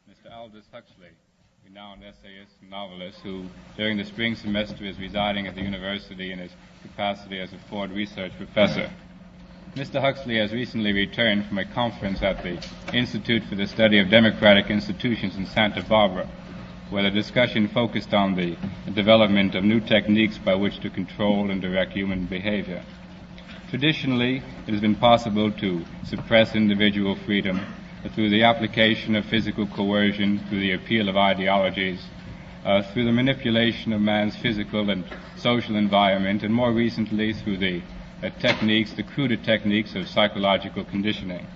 Mr. Aldous Huxley, renowned essayist and novelist who, during the spring semester, is residing at the university in his capacity as a Ford Research Professor. Mr. Huxley has recently returned from a conference at the Institute for the Study of Democratic Institutions in Santa Barbara, where the discussion focused on the development of new techniques by which to control and direct human behavior. Traditionally, it has been possible to suppress individual freedom through the application of physical coercion, through the appeal of ideologies, through the manipulation of man's physical and social environment, and more recently through the cruder techniques of psychological conditioning.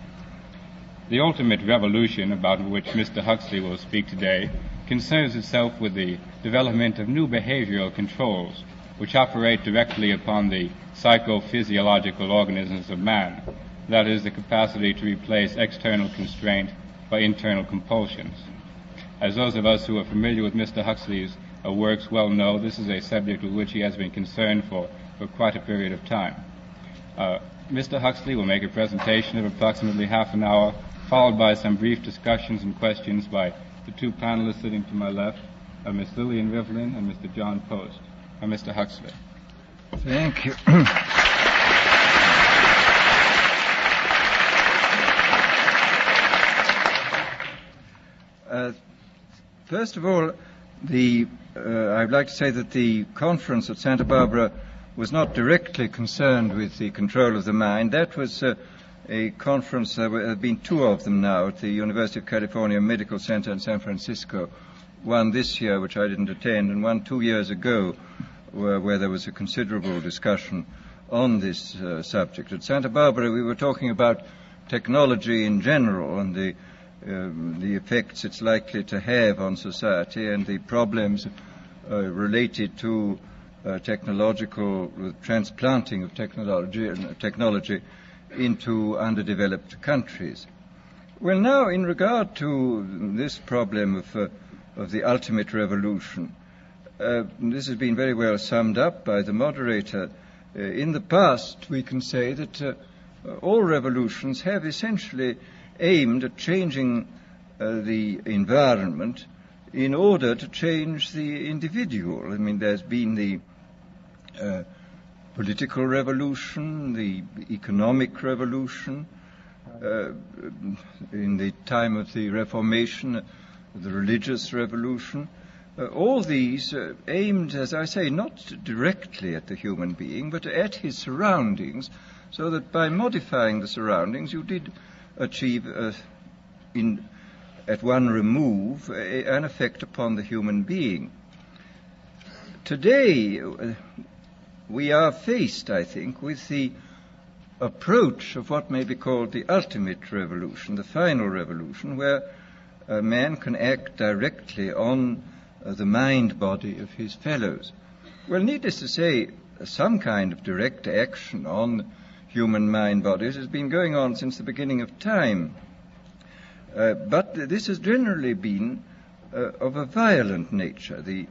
The ultimate revolution about which Mr. Huxley will speak today concerns itself with the development of new behavioral controls which operate directly upon the psychophysiological organisms of man, that is, the capacity to replace external constraint by internal compulsions. As those of us who are familiar with Mr. Huxley's works well know, this is a subject with which he has been concerned for quite a period of time. Mr. Huxley will make a presentation of approximately half an hour, followed by some brief discussions and questions by the two panelists sitting to my left, Ms. Lillian Rivlin and Mr. John Post. Mr. Huxley. Thank you. First of all, I'd like to say that the conference at Santa Barbara was not directly concerned with the control of the mind. That was a conference, there have been two of them now at the University of California Medical Center in San Francisco, one this year, which I didn't attend, and one 2 years ago, where there was a considerable discussion on this subject. At Santa Barbara, we were talking about technology in general and the effects it's likely to have on society and the problems related to technological transplanting of technology into underdeveloped countries. Well, now, in regard to this problem of the ultimate revolution, this has been very well summed up by the moderator. In the past, we can say that all revolutions have essentially aimed at changing the environment in order to change the individual. I mean, there's been the political revolution, the economic revolution, in the time of the Reformation, the religious revolution. All these aimed, as I say, not directly at the human being, but at his surroundings, so that by modifying the surroundings, you did achieve, at one remove, an effect upon the human being. Today, we are faced, I think, with the approach of what may be called the ultimate revolution, the final revolution, where a man can act directly on the mind-body of his fellows. Well, needless to say, some kind of direct action on human mind-bodies has been going on since the beginning of time. But this has generally been of a violent nature. The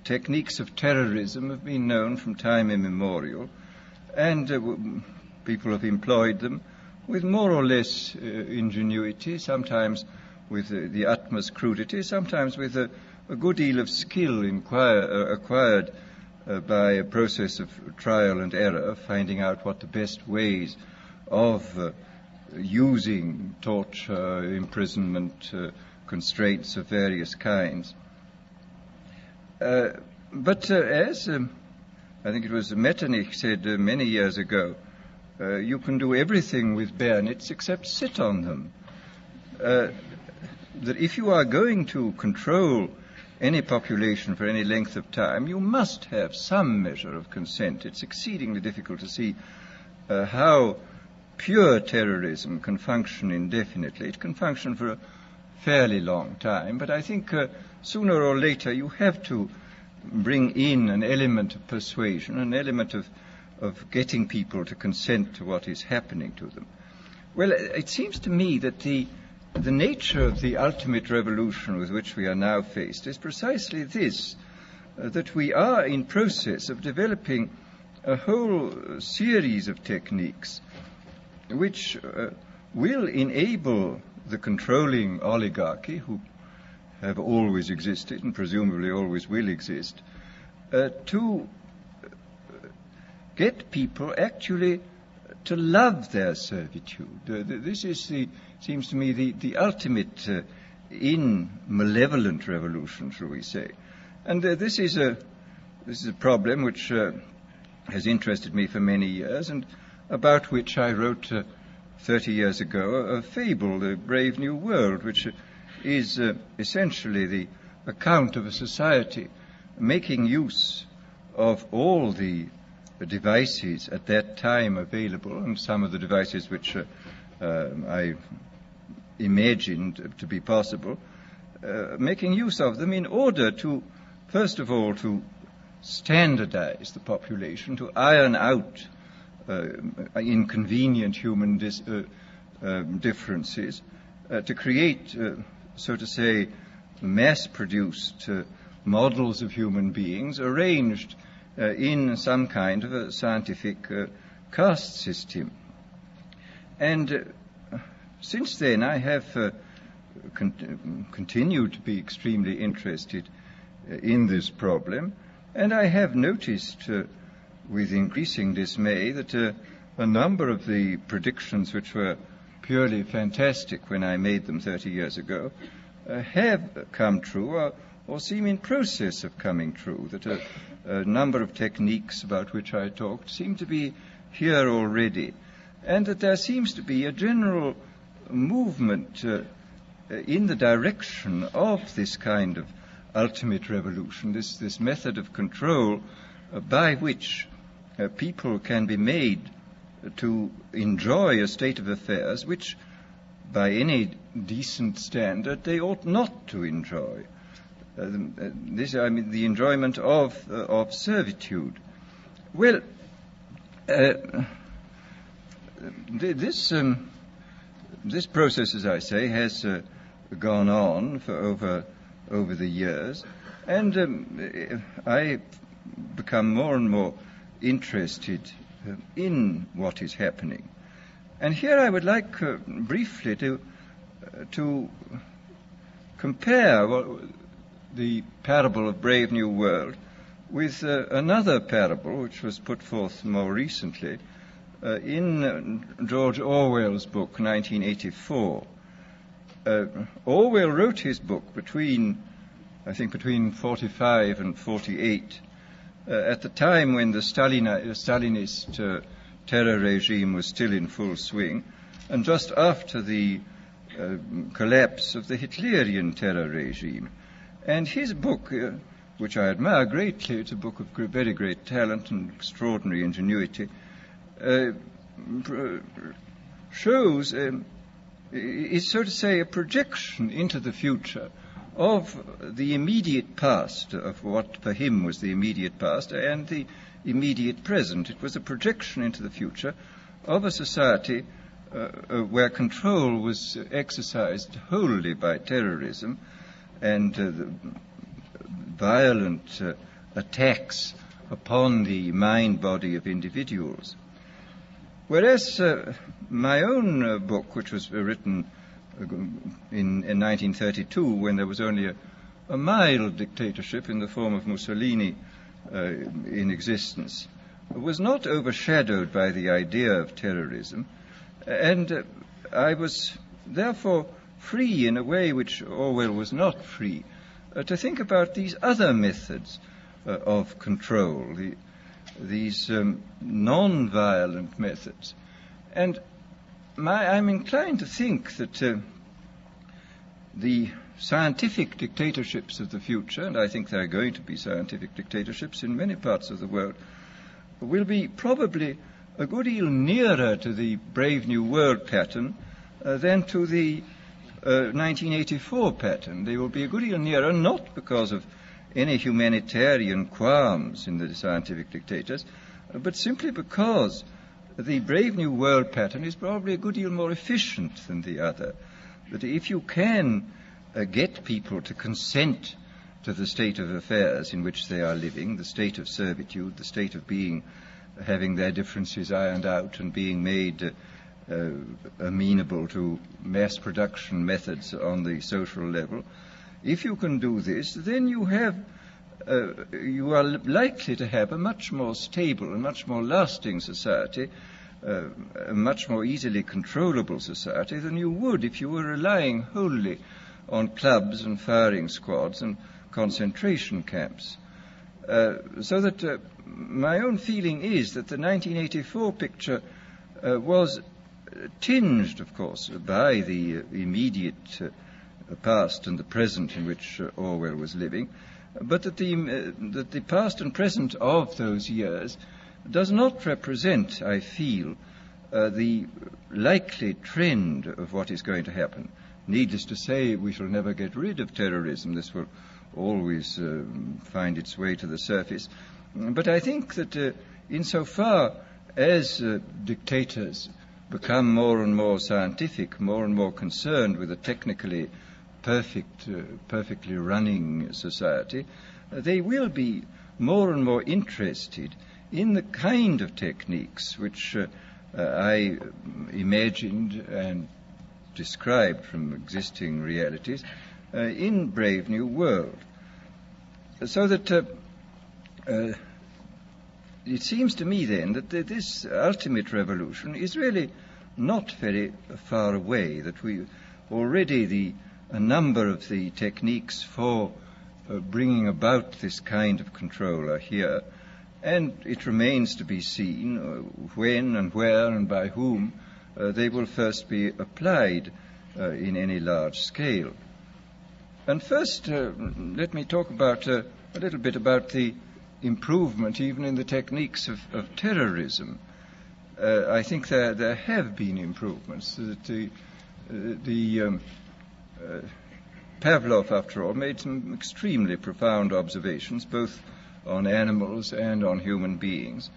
techniques of terrorism have been known from time immemorial, and people have employed them with more or less ingenuity, sometimes with the utmost crudity, sometimes with a good deal of skill acquired by a process of trial and error, finding out what the best ways of using torture, imprisonment, constraints of various kinds. But as I think it was Metternich said many years ago, you can do everything with bayonets except sit on them. That if you are going to control any population for any length of time, you must have some measure of consent. It's exceedingly difficult to see how pure terrorism can function indefinitely. It can function for a fairly long time, but I think sooner or later you have to bring in an element of persuasion, an element of getting people to consent to what is happening to them. Well, it seems to me that the nature of the ultimate revolution with which we are now faced is precisely this, that we are in process of developing a whole series of techniques which will enable the controlling oligarchy, who have always existed and presumably always will exist, to get people actually to love their servitude. This is seems to me the ultimate in malevolent revolution, shall we say. And this is a problem which has interested me for many years, and about which I wrote 30 years ago a fable, The Brave New World, which is essentially the account of a society making use of all the devices at that time available, and some of the devices which I imagined to be possible, making use of them in order to, first of all, to standardize the population, to iron out inconvenient human differences, to create, so to say, mass-produced models of human beings arranged in some kind of a scientific caste system. And since then I have continued to be extremely interested in this problem, and I have noticed with increasing dismay that a number of the predictions which were purely fantastic when I made them 30 years ago have come true or seem in process of coming true, that a number of techniques about which I talked seem to be here already, and that there seems to be a general movement in the direction of this kind of ultimate revolution, this method of control by which people can be made to enjoy a state of affairs which, by any decent standard, they ought not to enjoy. The enjoyment of servitude. Well, this process, as I say, has gone on for over the years, and I become more and more interested in what is happening. And here I would like briefly to compare the parable of Brave New World with another parable which was put forth more recently in George Orwell's book, 1984. Orwell wrote his book between 45 and 48, at the time when the Stalinist terror regime was still in full swing, and just after the collapse of the Hitlerian terror regime. And his book, which I admire greatly, it's a book of very great talent and extraordinary ingenuity, shows, is so to say, a projection into the future of the immediate past, of what for him was the immediate past and the immediate present. It was a projection into the future of a society where control was exercised wholly by terrorism and violent attacks upon the mind body of individuals. Whereas my own book, which was written in 1932, when there was only a mild dictatorship in the form of Mussolini in existence, was not overshadowed by the idea of terrorism, and I was therefore free in a way which Orwell was not free, to think about these other methods of control, these non-violent methods. And I'm inclined to think that the scientific dictatorships of the future, and I think there are going to be scientific dictatorships in many parts of the world, will be probably a good deal nearer to the Brave New World pattern than to the 1984 pattern. They will be a good deal nearer, not because of any humanitarian qualms in the scientific dictators, but simply because the Brave New World pattern is probably a good deal more efficient than the other. That if you can get people to consent to the state of affairs in which they are living, the state of servitude, the state of having their differences ironed out and being made amenable to mass production methods on the social level, if you can do this, then you are likely to have a much more stable and much more lasting society, a much more easily controllable society than you would if you were relying wholly on clubs and firing squads and concentration camps. So that my own feeling is that the 1984 picture was tinged, of course, by the immediate past and the present in which Orwell was living, but that the past and present of those years does not represent, I feel, the likely trend of what is going to happen. Needless to say, we shall never get rid of terrorism. This will always find its way to the surface. But I think that insofar as dictators become more and more scientific, more and more concerned with a technically perfectly running society, they will be more and more interested in the kind of techniques which I imagined and described from existing realities in Brave New World. So that it seems to me then that this ultimate revolution is really not very far away, that we already a number of the techniques for bringing about this kind of control are here, and it remains to be seen when and where and by whom they will first be applied in any large scale. And first, let me talk about a little bit about the improvement even in the techniques of terrorism. I think there have been improvements. That Pavlov, after all, made some extremely profound observations, both on animals and on human beings.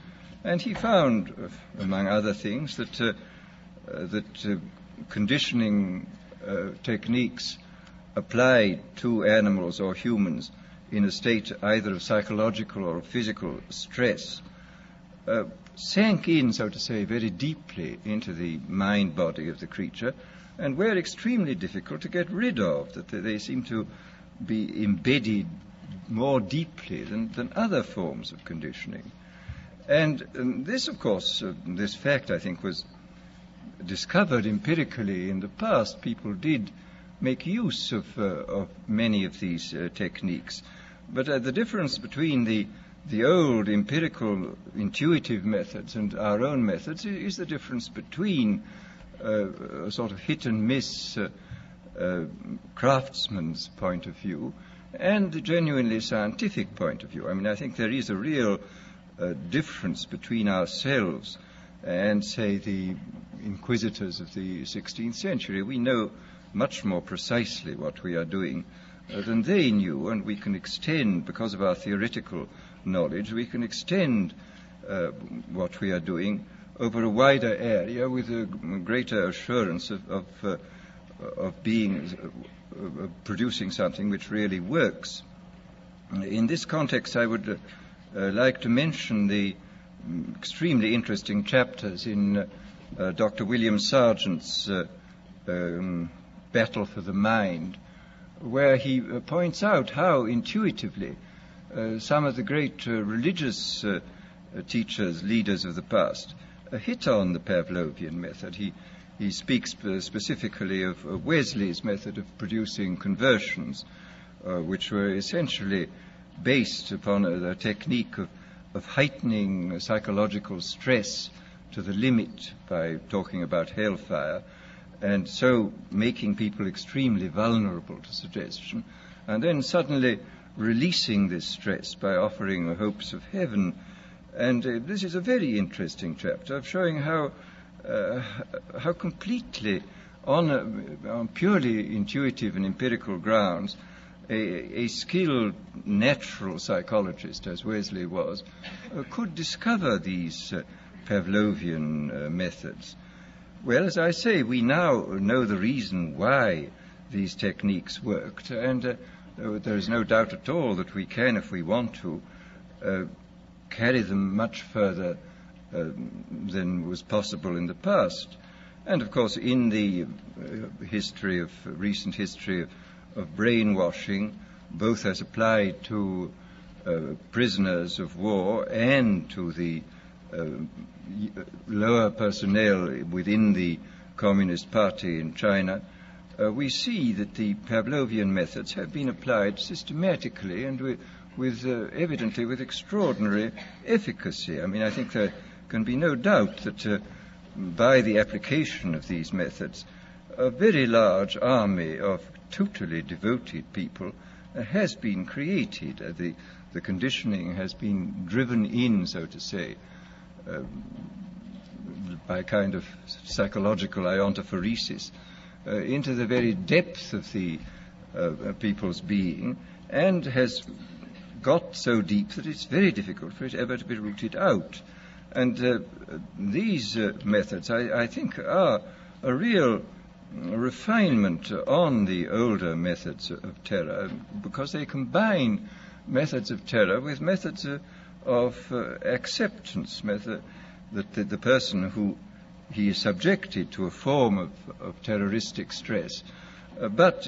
And he found, among other things, that conditioning techniques applied to animals or humans in a state either of psychological or physical stress sank in, so to say, very deeply into the mind body of the creature, and were extremely difficult to get rid of, that they seem to be embedded more deeply than other forms of conditioning. And this, of course, this fact, I think, was discovered empirically in the past. People did make use of many of these techniques. But the difference between the old empirical intuitive methods and our own methods is the difference between a sort of hit and miss craftsman's point of view and the genuinely scientific point of view. I mean, I think there is a real difference between ourselves and, say, the inquisitors of the 16th century. We know much more precisely what we are doing than they knew, and we can extend, because of our theoretical knowledge, we can extend what we are doing over a wider area with a greater assurance of producing something which really works. In this context, I would like to mention the extremely interesting chapters in Dr. William Sargent's Battle for the Mind, where he points out how intuitively some of the great religious teachers, leaders of the past, hit on the Pavlovian method. He speaks specifically of Wesley's method of producing conversions, which were essentially based upon a technique of heightening psychological stress to the limit by talking about hellfire, and so making people extremely vulnerable to suggestion, and then suddenly releasing this stress by offering hopes of heaven. And this is a very interesting chapter of showing how completely, on purely intuitive and empirical grounds, a skilled natural psychologist, as Wesley was, could discover these Pavlovian methods. Well, as I say, we now know the reason why these techniques worked, and there is no doubt at all that we can, if we want to, carry them much further than was possible in the past. And, of course, in the recent history of brainwashing, both as applied to prisoners of war and to the lower personnel within the Communist Party in China, we see that the Pavlovian methods have been applied systematically and evidently with extraordinary efficacy. I mean, I think there can be no doubt that by the application of these methods, a very large army of totally devoted people has been created. The conditioning has been driven in, so to say, by a kind of psychological iontophoresis into the very depth of the people's being, and has got so deep that it's very difficult for it ever to be rooted out. And these methods, I think, are a real refinement on the older methods of terror, because they combine methods of terror with methods of acceptance, that the person who he is subjected to a form of terroristic stress, but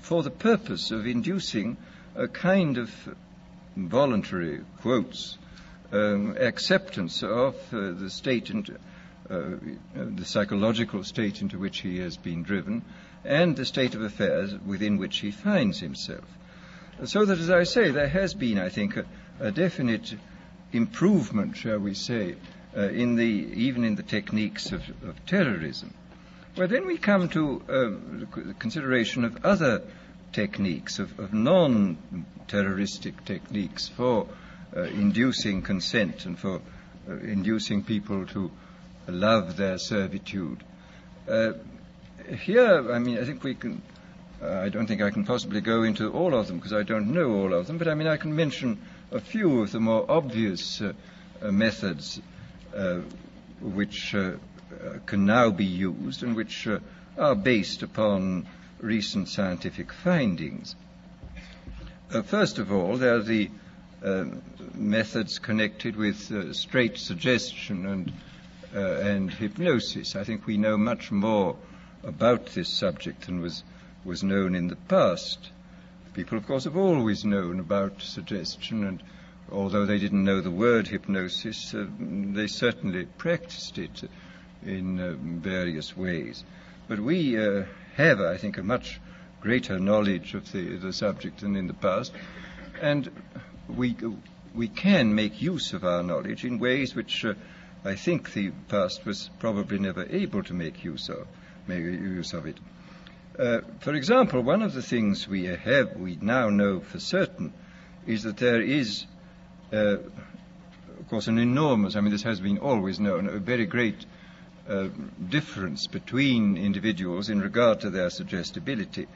for the purpose of inducing a kind of voluntary, quotes, acceptance of the state and the psychological state into which he has been driven, and the state of affairs within which he finds himself. So that, as I say, there has been, I think, a definite improvement, shall we say, even in the techniques of terrorism. Well, then we come to the consideration of other techniques, of non-terroristic techniques for inducing consent and for inducing people to love their servitude. Here, I mean, I think we can, I don't think I can possibly go into all of them because I don't know all of them, but I mean, I can mention a few of the more obvious methods which can now be used and which are based upon recent scientific findings. First of all, there are the methods connected with straight suggestion and hypnosis. I think we know much more about this subject than was known in the past. People, of course, have always known about suggestion, and although they didn't know the word hypnosis, they certainly practiced it in various ways. But we have, I think, a much greater knowledge of the subject than in the past, and we can make use of our knowledge in ways which I think the past was probably never able to make use of it. For example, one of the things we now know for certain is that there is, of course, an enormous, I mean, this has been always known, a very great difference between individuals in regard to their suggestibility.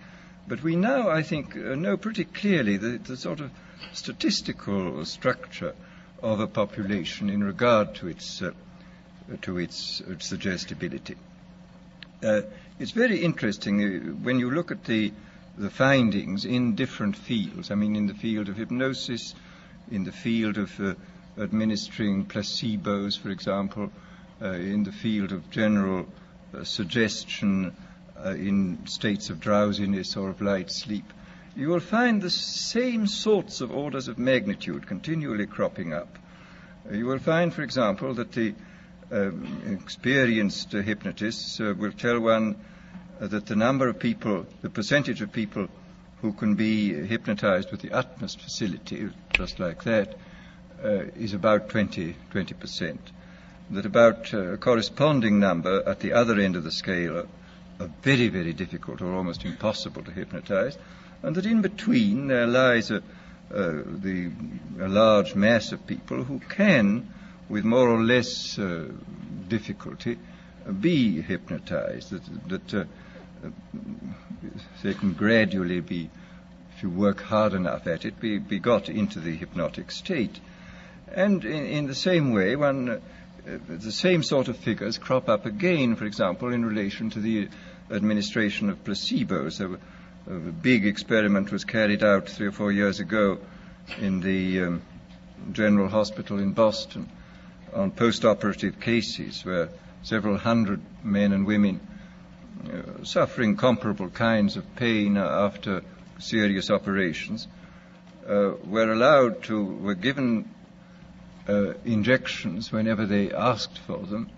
But we now, I think, know pretty clearly the sort of statistical structure of a population in regard to its suggestibility. It's very interesting when you look at the findings in different fields. I mean, in the field of hypnosis, in the field of administering placebos, for example, in the field of general suggestion in states of drowsiness or of light sleep, you will find the same sorts of orders of magnitude continually cropping up. You will find, for example, that the experienced hypnotists will tell one that the number of people, the percentage of people who can be hypnotized with the utmost facility, just like that, is about 20%. That about a corresponding number at the other end of the scale are very, very difficult or almost impossible to hypnotize, and that in between there lies a large mass of people who can, with more or less difficulty, be hypnotized, that they can gradually be, if you work hard enough at it, be got into the hypnotic state. And in the same way, the same sort of figures crop up again, for example, in relation to the administration of placebos. A big experiment was carried out 3 or 4 years ago in the General Hospital in Boston on post-operative cases where several hundred men and women suffering comparable kinds of pain after serious operations were given injections whenever they asked for them,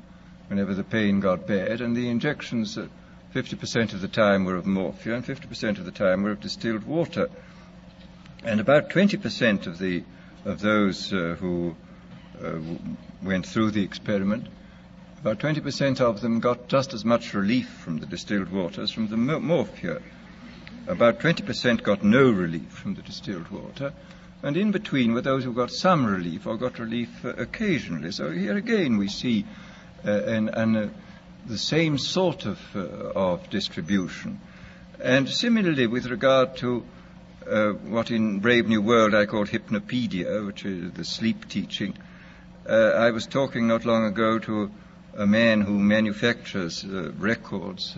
whenever the pain got bad, and the injections 50% of the time were of morphia and 50% of the time were of distilled water. And about 20% of those who went through the experiment, about 20% of them got just as much relief from the distilled water as from the morphia. About 20% got no relief from the distilled water, and in between were those who got some relief or got relief occasionally. So here again we see the same sort of distribution. And similarly with regard to what in Brave New World I call hypnopedia, which is the sleep teaching, I was talking not long ago to a man who manufactures records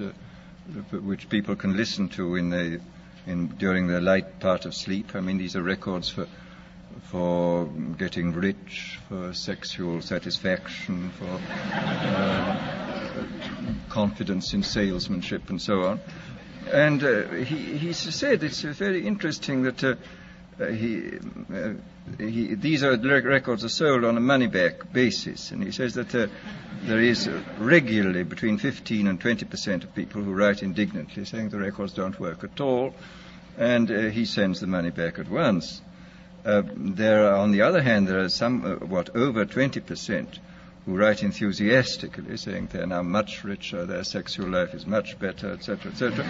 which people can listen to during the light part of sleep. I mean, these are records for getting rich, for sexual satisfaction, for confidence in salesmanship, and so on. And he said it's very interesting that these records are sold on a money-back basis, and he says that there is regularly between 15 and 20% of people who write indignantly saying the records don't work at all, and he sends the money back at once. On the other hand, there are some, over 20% who write enthusiastically, saying they're now much richer, their sexual life is much better, etc., etc.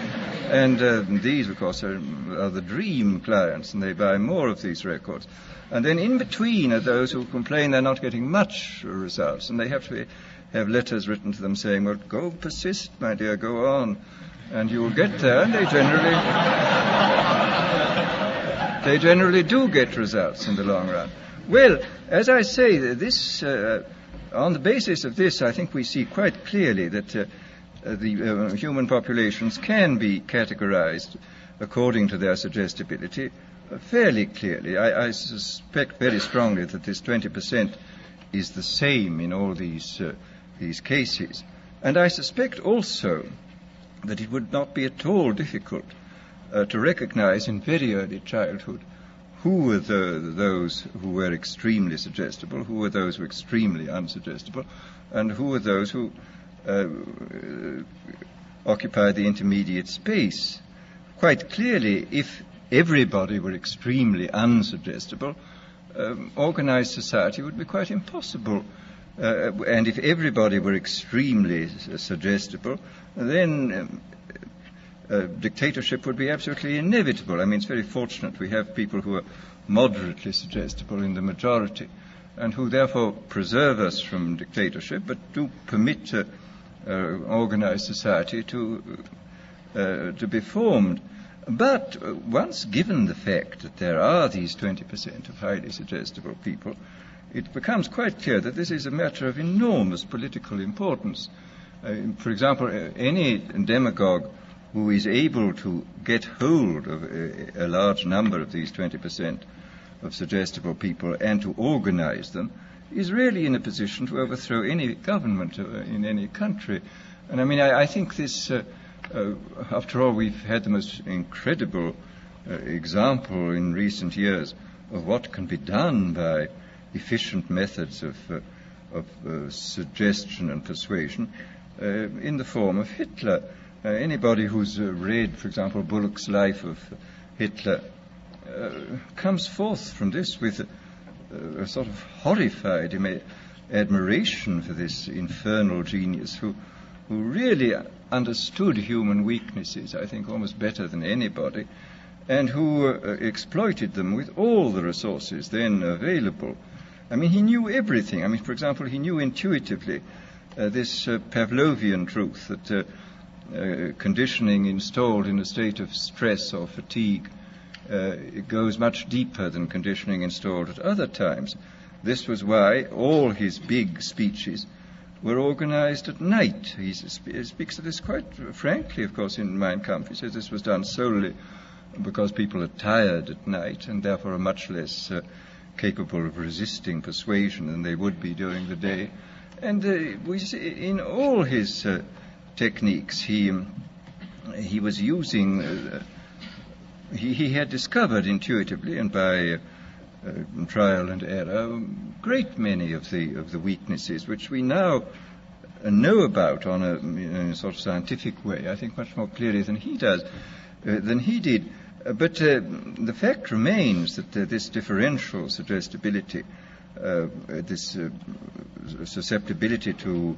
And these, of course, are the dream clients, and they buy more of these records. And then in between are those who complain they're not getting much results, and they have to have letters written to them saying, well, go persist, my dear, go on, and you will get there. And they generally do get results in the long run. Well, as I say, this on the basis of this, I think we see quite clearly that the human populations can be categorized according to their suggestibility fairly clearly. I suspect very strongly that this 20% is the same in all these cases. And I suspect also that it would not be at all difficult to recognize in very early childhood who were those who were extremely suggestible, who were those who were extremely unsuggestible, and who were those who occupied the intermediate space. Quite clearly, if everybody were extremely unsuggestible, organized society would be quite impossible. And if everybody were extremely suggestible, then dictatorship would be absolutely inevitable. I mean, it's very fortunate we have people who are moderately suggestible in the majority, and who therefore preserve us from dictatorship, but do permit organized society to be formed. But once given the fact that there are these 20% of highly suggestible people, it becomes quite clear that this is a matter of enormous political importance. For example, any demagogue who is able to get hold of a large number of these 20% of suggestible people and to organize them is really in a position to overthrow any government in any country. And I mean, I think this, after all, we've had the most incredible example in recent years of what can be done by efficient methods of suggestion and persuasion in the form of Hitler. Anybody who's read, for example, Bullock's Life of Hitler comes forth from this with a sort of horrified admiration for this infernal genius who really understood human weaknesses, I think, almost better than anybody, and who exploited them with all the resources then available. I mean, he knew everything. I mean, for example, he knew intuitively this Pavlovian truth that conditioning installed in a state of stress or fatigue it goes much deeper than conditioning installed at other times. This was why all his big speeches were organized at night. He speaks of this quite frankly, of course, in Mein Kampf. He says this was done solely because people are tired at night and therefore are much less capable of resisting persuasion than they would be during the day. And we see in all his techniques, he was using he had discovered intuitively and by trial and error a great many of the weaknesses which we now know about in a sort of scientific way, I think much more clearly than he did. But the fact remains that this differential suggestibility, this susceptibility to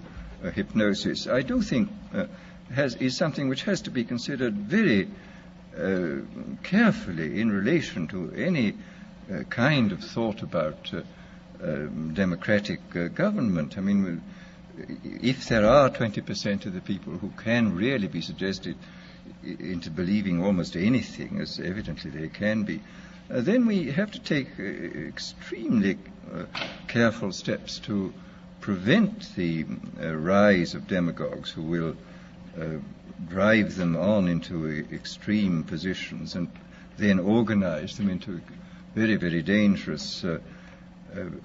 hypnosis, I do think is something which has to be considered very carefully in relation to any kind of thought about democratic government. I mean, if there are 20% of the people who can really be suggested into believing almost anything, as evidently they can be, then we have to take extremely careful steps to prevent the rise of demagogues who will drive them on into extreme positions and then organize them into very, very dangerous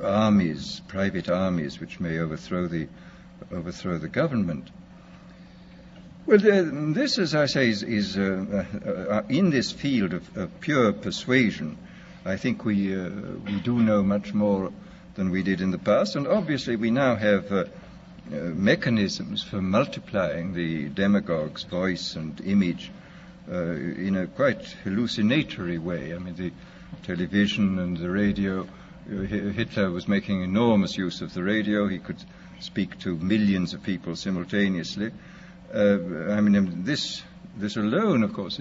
armies, private armies, which may overthrow the government. Well, this, as I say, is in this field of pure persuasion. I think we do know much more than we did in the past, and obviously we now have mechanisms for multiplying the demagogue's voice and image in a quite hallucinatory way. I mean, the television and the radio. Hitler was making enormous use of the radio. He could speak to millions of people simultaneously. I mean, this alone, of course,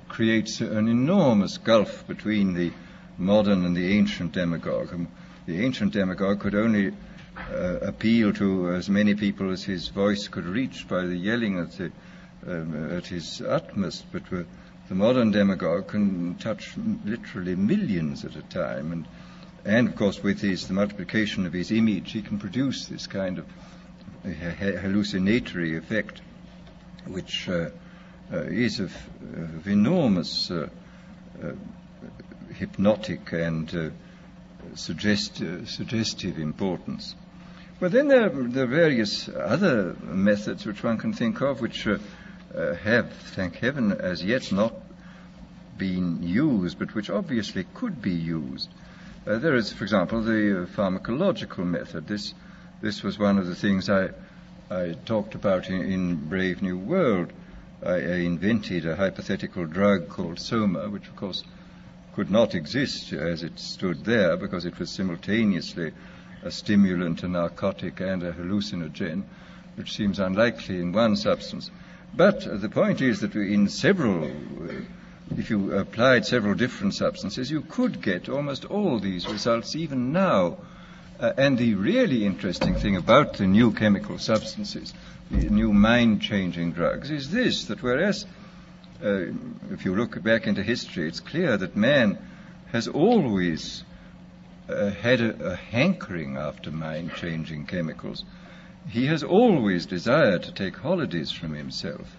creates an enormous gulf between the modern and the ancient demagogue. The ancient demagogue could only appeal to as many people as his voice could reach by the yelling at his utmost, but the modern demagogue can touch literally millions at a time, and of course with the multiplication of his image, he can produce this kind of hallucinatory effect, which is of enormous hypnotic and suggestive importance. But then there are various other methods which one can think of, which have, thank heaven, as yet not been used, but which obviously could be used. There is, for example, the pharmacological method. This was one of the things I talked about in Brave New World. I invented a hypothetical drug called soma, which of course could not exist as it stood there, because it was simultaneously a stimulant, a narcotic, and a hallucinogen, which seems unlikely in one substance. But the point is that if you applied several different substances, you could get almost all these results even now. And the really interesting thing about the new chemical substances, the new mind-changing drugs, is this, that whereas, if you look back into history, it's clear that man has always had a hankering after mind-changing chemicals. He has always desired to take holidays from himself.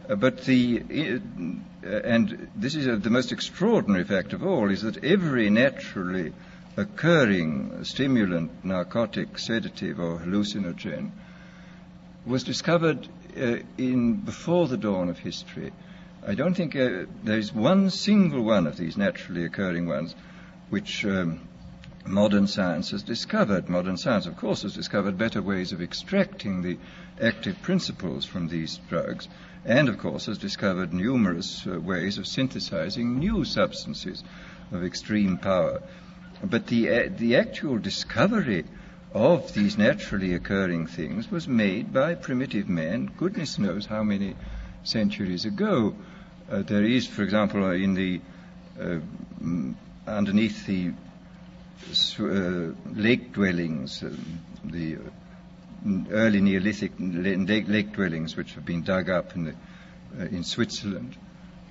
But and this is the most extraordinary fact of all, is that every naturally occurring stimulant, narcotic, sedative, or hallucinogen was discovered before the dawn of history. I don't think there is one single one of these naturally occurring ones which modern science has discovered. Modern science, of course, has discovered better ways of extracting the active principles from these drugs, and, of course, has discovered numerous ways of synthesizing new substances of extreme power. But the actual discovery of these naturally occurring things was made by primitive men, goodness knows how many centuries ago. There is, for example, underneath the lake dwellings, the early Neolithic lake dwellings which have been dug up in Switzerland,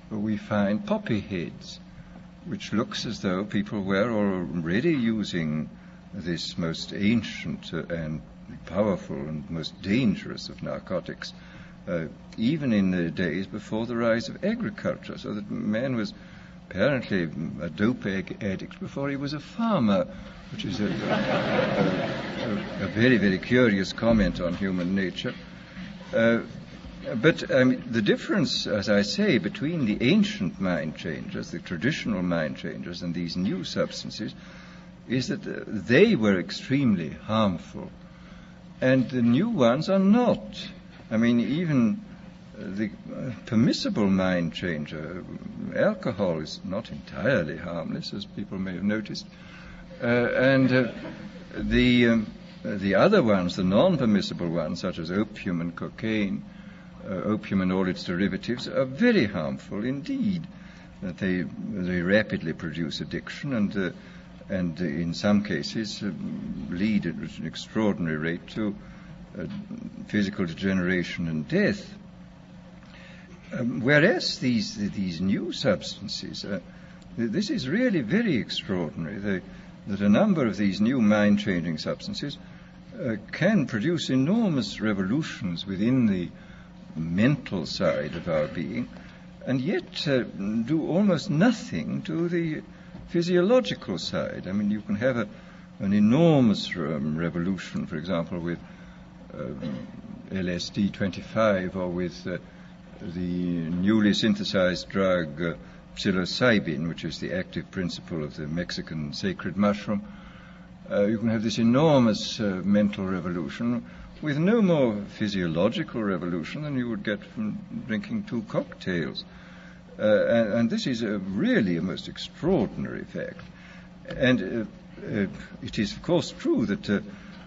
we find poppy heads, which looks as though people were already using this most ancient and powerful and most dangerous of narcotics, even in the days before the rise of agriculture, so that man was apparently a dope addict before he was a farmer, which is a very, very curious comment on human nature. But the difference, as I say, between the ancient mind changers, the traditional mind changers, and these new substances is that they were extremely harmful, and the new ones are not. I mean, even the permissible mind changer, alcohol, is not entirely harmless, as people may have noticed, and the other ones, the non-permissible ones, such as opium and cocaine, opium and all its derivatives, are very harmful indeed. That they rapidly produce addiction and in some cases lead at an extraordinary rate to physical degeneration and death. Whereas these new substances, this is really very extraordinary. That a number of these new mind-changing substances can produce enormous revolutions within the mental side of our being, and yet do almost nothing to the physiological side. I mean, you can have an enormous revolution, for example, with LSD 25 or with the newly synthesized drug psilocybin, which is the active principle of the Mexican sacred mushroom. You can have this enormous mental revolution with no more physiological revolution than you would get from drinking 2 cocktails. And this is really a most extraordinary fact. And it is, of course, true that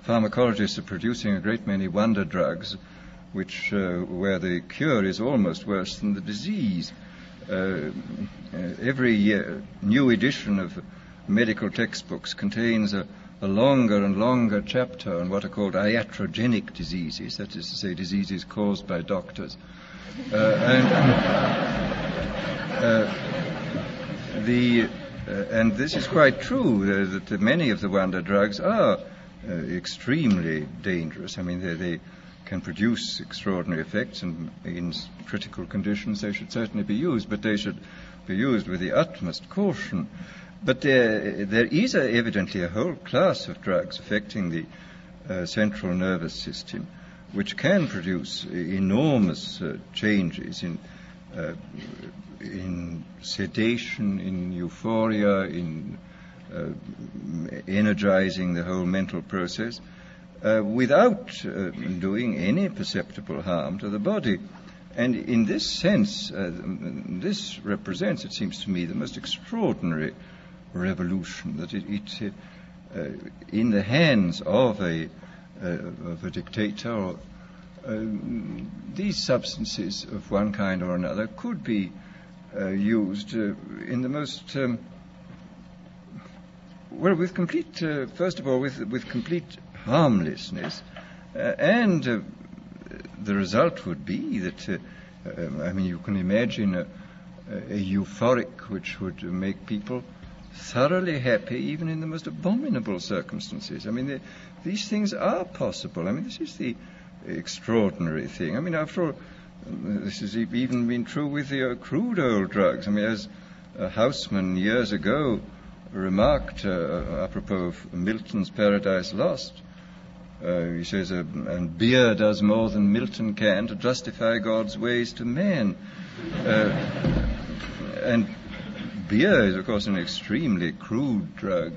pharmacologists are producing a great many wonder drugs, which where the cure is almost worse than the disease. Every year, new edition of medical textbooks contains a longer and longer chapter on what are called iatrogenic diseases, that is to say, diseases caused by doctors. And this is quite true, that many of the wonder drugs are extremely dangerous. I mean, they can produce extraordinary effects, and in critical conditions they should certainly be used, but they should be used with the utmost caution. But there is evidently a whole class of drugs affecting the central nervous system, which can produce enormous changes in sedation, in euphoria, in energizing the whole mental process, without doing any perceptible harm to the body. And in this sense, this represents, it seems to me, the most extraordinary revolution, that it in the hands of a dictator, these substances of one kind or another could be used in the most with complete, first of all, with complete harmlessness, and the result would be that I mean, you can imagine a euphoric which would make people thoroughly happy even in the most abominable circumstances. I mean, these things are possible. I mean, this is the extraordinary thing. I mean, after all, this has even been true with the crude oil drugs. I mean, as Houseman years ago remarked apropos of Milton's Paradise Lost, he says, and beer does more than Milton can to justify God's ways to man. And beer is, of course, an extremely crude drug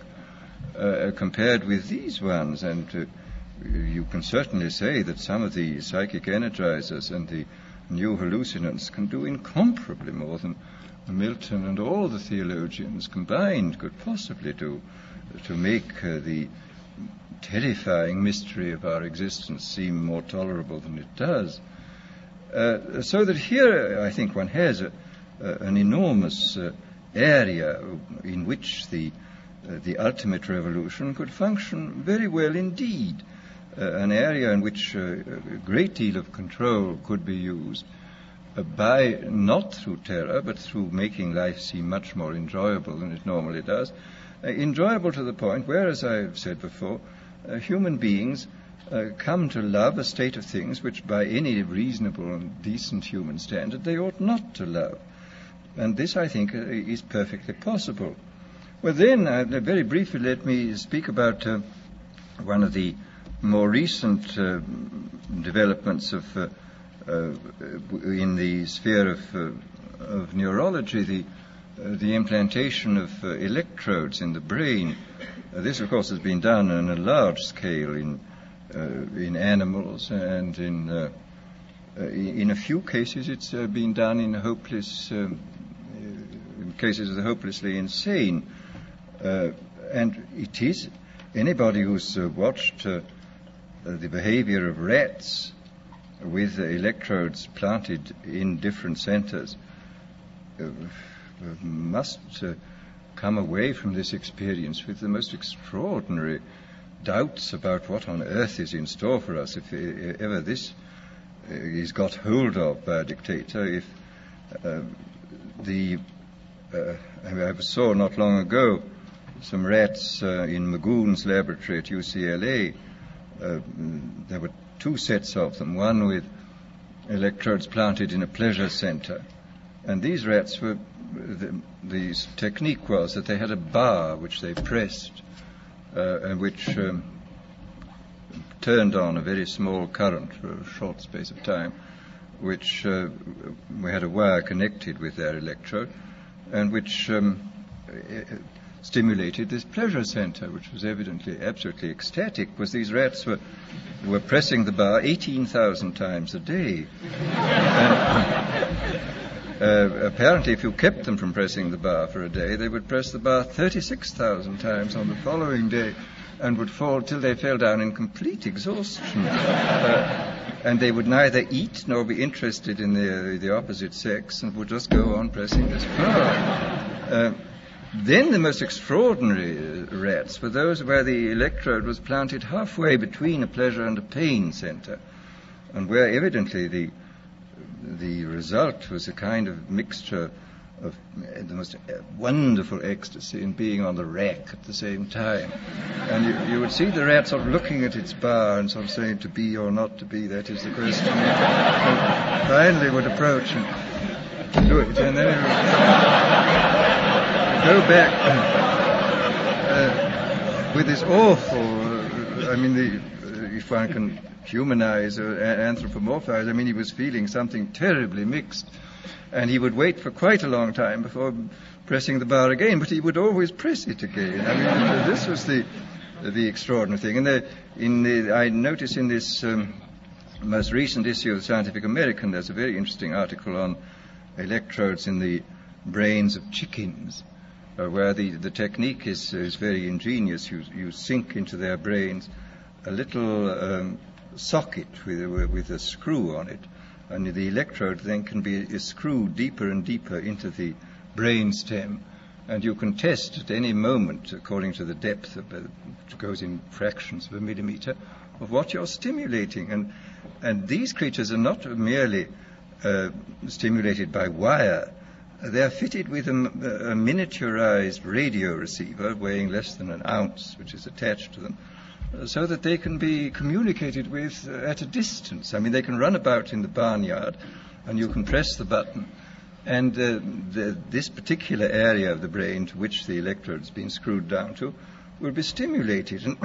compared with these ones, and you can certainly say that some of the psychic energizers and the new hallucinants can do incomparably more than Milton and all the theologians combined could possibly do to make the terrifying mystery of our existence seem more tolerable than it does. So that here, I think, one has an enormous area in which the ultimate revolution could function very well indeed, an area in which a great deal of control could be used by, not through terror, but through making life seem much more enjoyable than it normally does, enjoyable to the point where, as I've said before, human beings come to love a state of things which by any reasonable and decent human standard they ought not to love. And this, I think, is perfectly possible. Well, then, very briefly, let me speak about one of the more recent developments of in the sphere of neurology, the implantation of electrodes in the brain. This, of course, has been done on a large scale in animals, and in a few cases it's been done in cases of the hopelessly insane. And it is anybody who's watched the behavior of rats with electrodes planted in different centers must come away from this experience with the most extraordinary doubts about what on earth is in store for us if ever this is got hold of by a dictator. If I saw not long ago some rats in Magoon's laboratory at UCLA. There were two sets of them, one with electrodes planted in a pleasure center. And these rats were, the technique was that they had a bar which they pressed and which turned on a very small current for a short space of time, which we had a wire connected with their electrode, and which stimulated this pleasure center, which was evidently absolutely ecstatic, because these rats were pressing the bar 18,000 times a day. Apparently, if you kept them from pressing the bar for a day, they would press the bar 36,000 times on the following day, and would fall till they fell down in complete exhaustion. And they would neither eat nor be interested in the opposite sex, and would just go on pressing this bar. Then the most extraordinary rats were those where the electrode was planted halfway between a pleasure and a pain center, and where evidently the result was a kind of mixture of the most wonderful ecstasy in being on the rack at the same time. And you would see the rat sort of looking at its bar and sort of saying, to be or not to be, that is the question. And finally would approach and do it, and then it would go back with this awful, if one can humanize or anthropomorphize, he was feeling something terribly mixed. And he would wait for quite a long time before pressing the bar again, but he would always press it again. This was the extraordinary thing. And I notice in this most recent issue of Scientific American, there's a very interesting article on electrodes in the brains of chickens, where the technique is very ingenious. You sink into their brains a little socket with a screw on it, and the electrode then can be screwed deeper and deeper into the brain stem, and you can test at any moment, according to the depth which goes in fractions of a millimeter, of what you're stimulating. And these creatures are not merely stimulated by wire. They're fitted with a miniaturized radio receiver weighing less than an ounce, which is attached to them, so that they can be communicated with at a distance. They can run about in the barnyard, and you can press the button, and this particular area of the brain to which the electrode's been screwed down to will be stimulated, and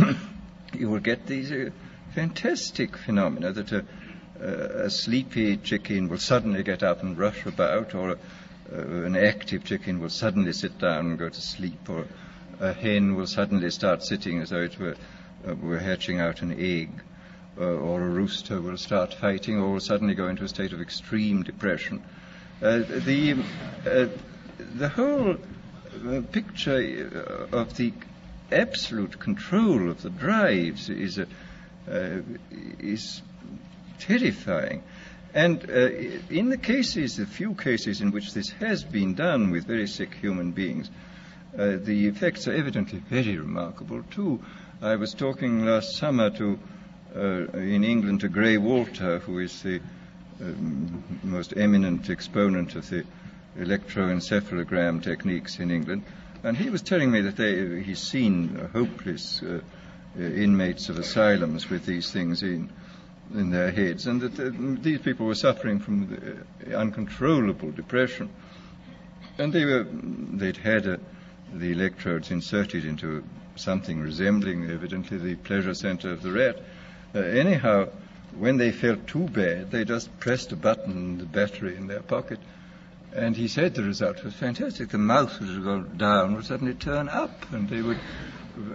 you will get these fantastic phenomena that a sleepy chicken will suddenly get up and rush about, or an active chicken will suddenly sit down and go to sleep, or a hen will suddenly start sitting as though it were hatching out an egg, or a rooster will start fighting, or will suddenly go into a state of extreme depression. The whole picture of the absolute control of the drives is terrifying. And in the few cases in which this has been done with very sick human beings, the effects are evidently very remarkable too. I was talking last summer in England to Gray Walter, who is the most eminent exponent of the electroencephalogram techniques in England, and he was telling me that he's seen hopeless inmates of asylums with these things in their heads, and that these people were suffering from uncontrollable depression, and they'd had the electrodes inserted into something resembling, evidently, the pleasure center of the rat. Anyhow, when they felt too bad, they just pressed a button in the battery in their pocket. And he said the result was fantastic. The mouse would go down, would suddenly turn up, and they would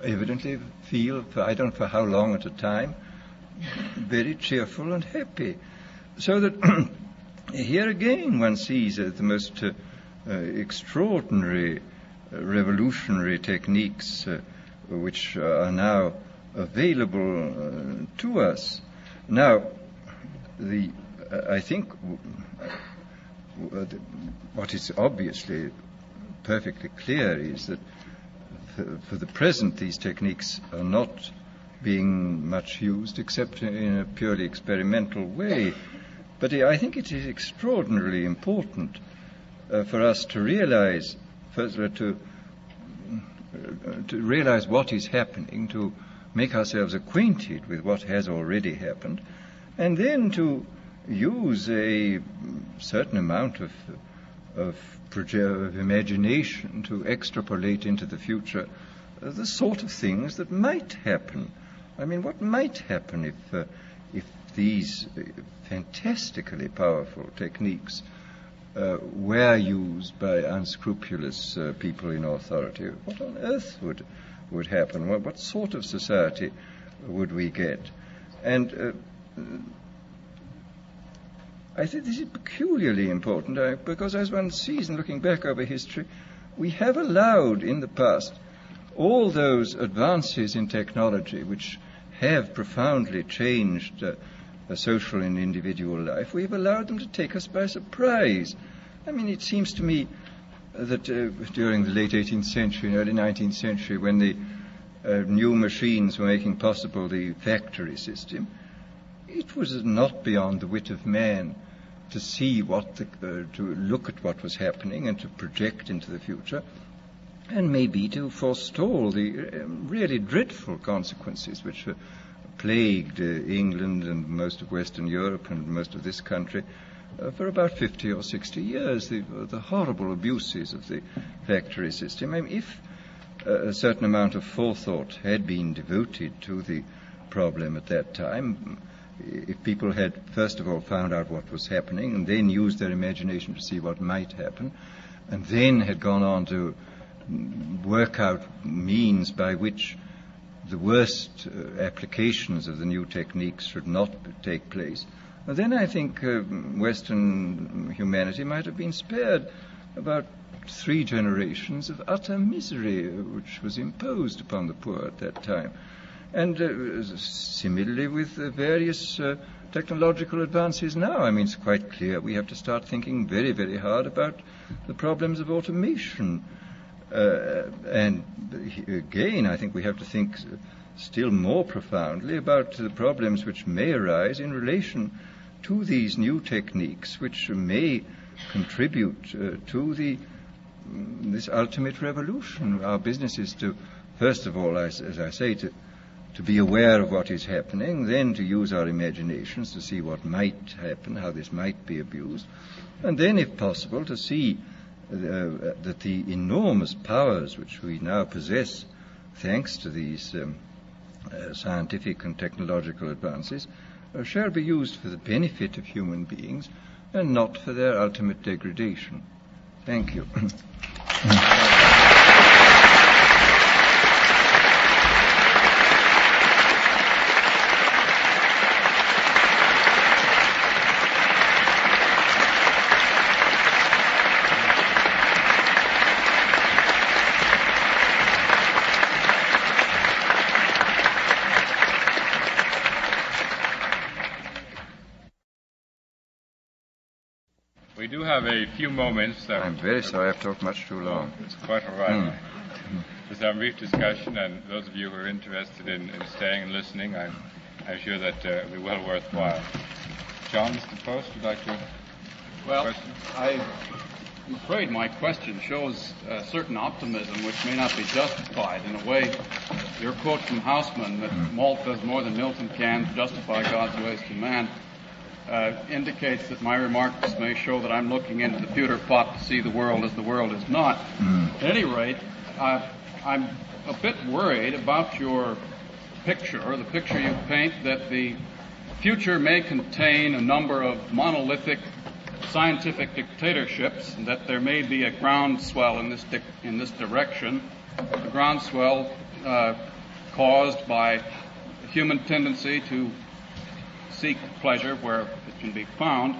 evidently feel, I don't know for how long at a time, very cheerful and happy. So that here again one sees the most extraordinary, revolutionary techniques which are now available to us. Now, I think what is obviously perfectly clear is that for the present these techniques are not being much used except in a purely experimental way. But I think it is extraordinarily important for us to realize, first to realize what is happening, to make ourselves acquainted with what has already happened, and then to use a certain amount of imagination to extrapolate into the future the sort of things that might happen. I mean, what might happen if these fantastically powerful techniques were used by unscrupulous people in authority? What on earth would happen? What sort of society would we get? And I think this is peculiarly important because as one sees in looking back over history, we have allowed in the past all those advances in technology which have profoundly changed social and individual life. We have allowed them to take us by surprise. I mean, it seems to me that during the late 18th century and early 19th century, when the new machines were making possible the factory system, it was not beyond the wit of man to see to look at what was happening and to project into the future, and maybe to forestall the really dreadful consequences which plagued England and most of Western Europe and most of this country for about 50 or 60 years, the horrible abuses of the factory system. I mean, if a certain amount of forethought had been devoted to the problem at that time, if people had first of all found out what was happening and then used their imagination to see what might happen, and then had gone on to work out means by which the worst applications of the new techniques should not take place, then I think Western humanity might have been spared about 3 generations of utter misery which was imposed upon the poor at that time. And similarly with various technological advances now. I mean, it's quite clear we have to start thinking very, very hard about the problems of automation. And again, I think we have to think still more profoundly about the problems which may arise in relation to these new techniques, which may contribute to this ultimate revolution. Our business is to, first of all, as I say, to be aware of what is happening, then to use our imaginations to see what might happen, how this might be abused, and then, if possible, to see that the enormous powers which we now possess, thanks to these scientific and technological advances, shall be used for the benefit of human beings and not for their ultimate degradation. Thank you. We do have a few moments. I'm very sorry I've talked much too long. It's quite all right. Just have a brief discussion, and those of you who are interested in staying and listening, I'm sure that it'll be well worthwhile. John, Mr. Post, would you like to question? I'm afraid my question shows a certain optimism which may not be justified. In a way, your quote from Haussmann that malt does more than Milton can to justify God's ways to man indicates that my remarks may show that I'm looking into the pewter pot to see the world as the world is not. At any rate, I'm a bit worried about your picture, or the picture you paint, that the future may contain a number of monolithic scientific dictatorships, and that there may be a groundswell in this direction, a groundswell caused by the human tendency to seek pleasure where it can be found.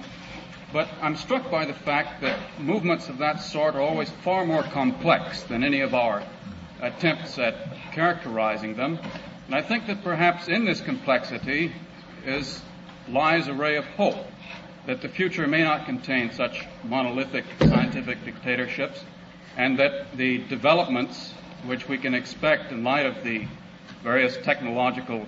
But I'm struck by the fact that movements of that sort are always far more complex than any of our attempts at characterizing them. And I think that perhaps in this complexity lies a ray of hope, that the future may not contain such monolithic scientific dictatorships, and that the developments which we can expect in light of the various technological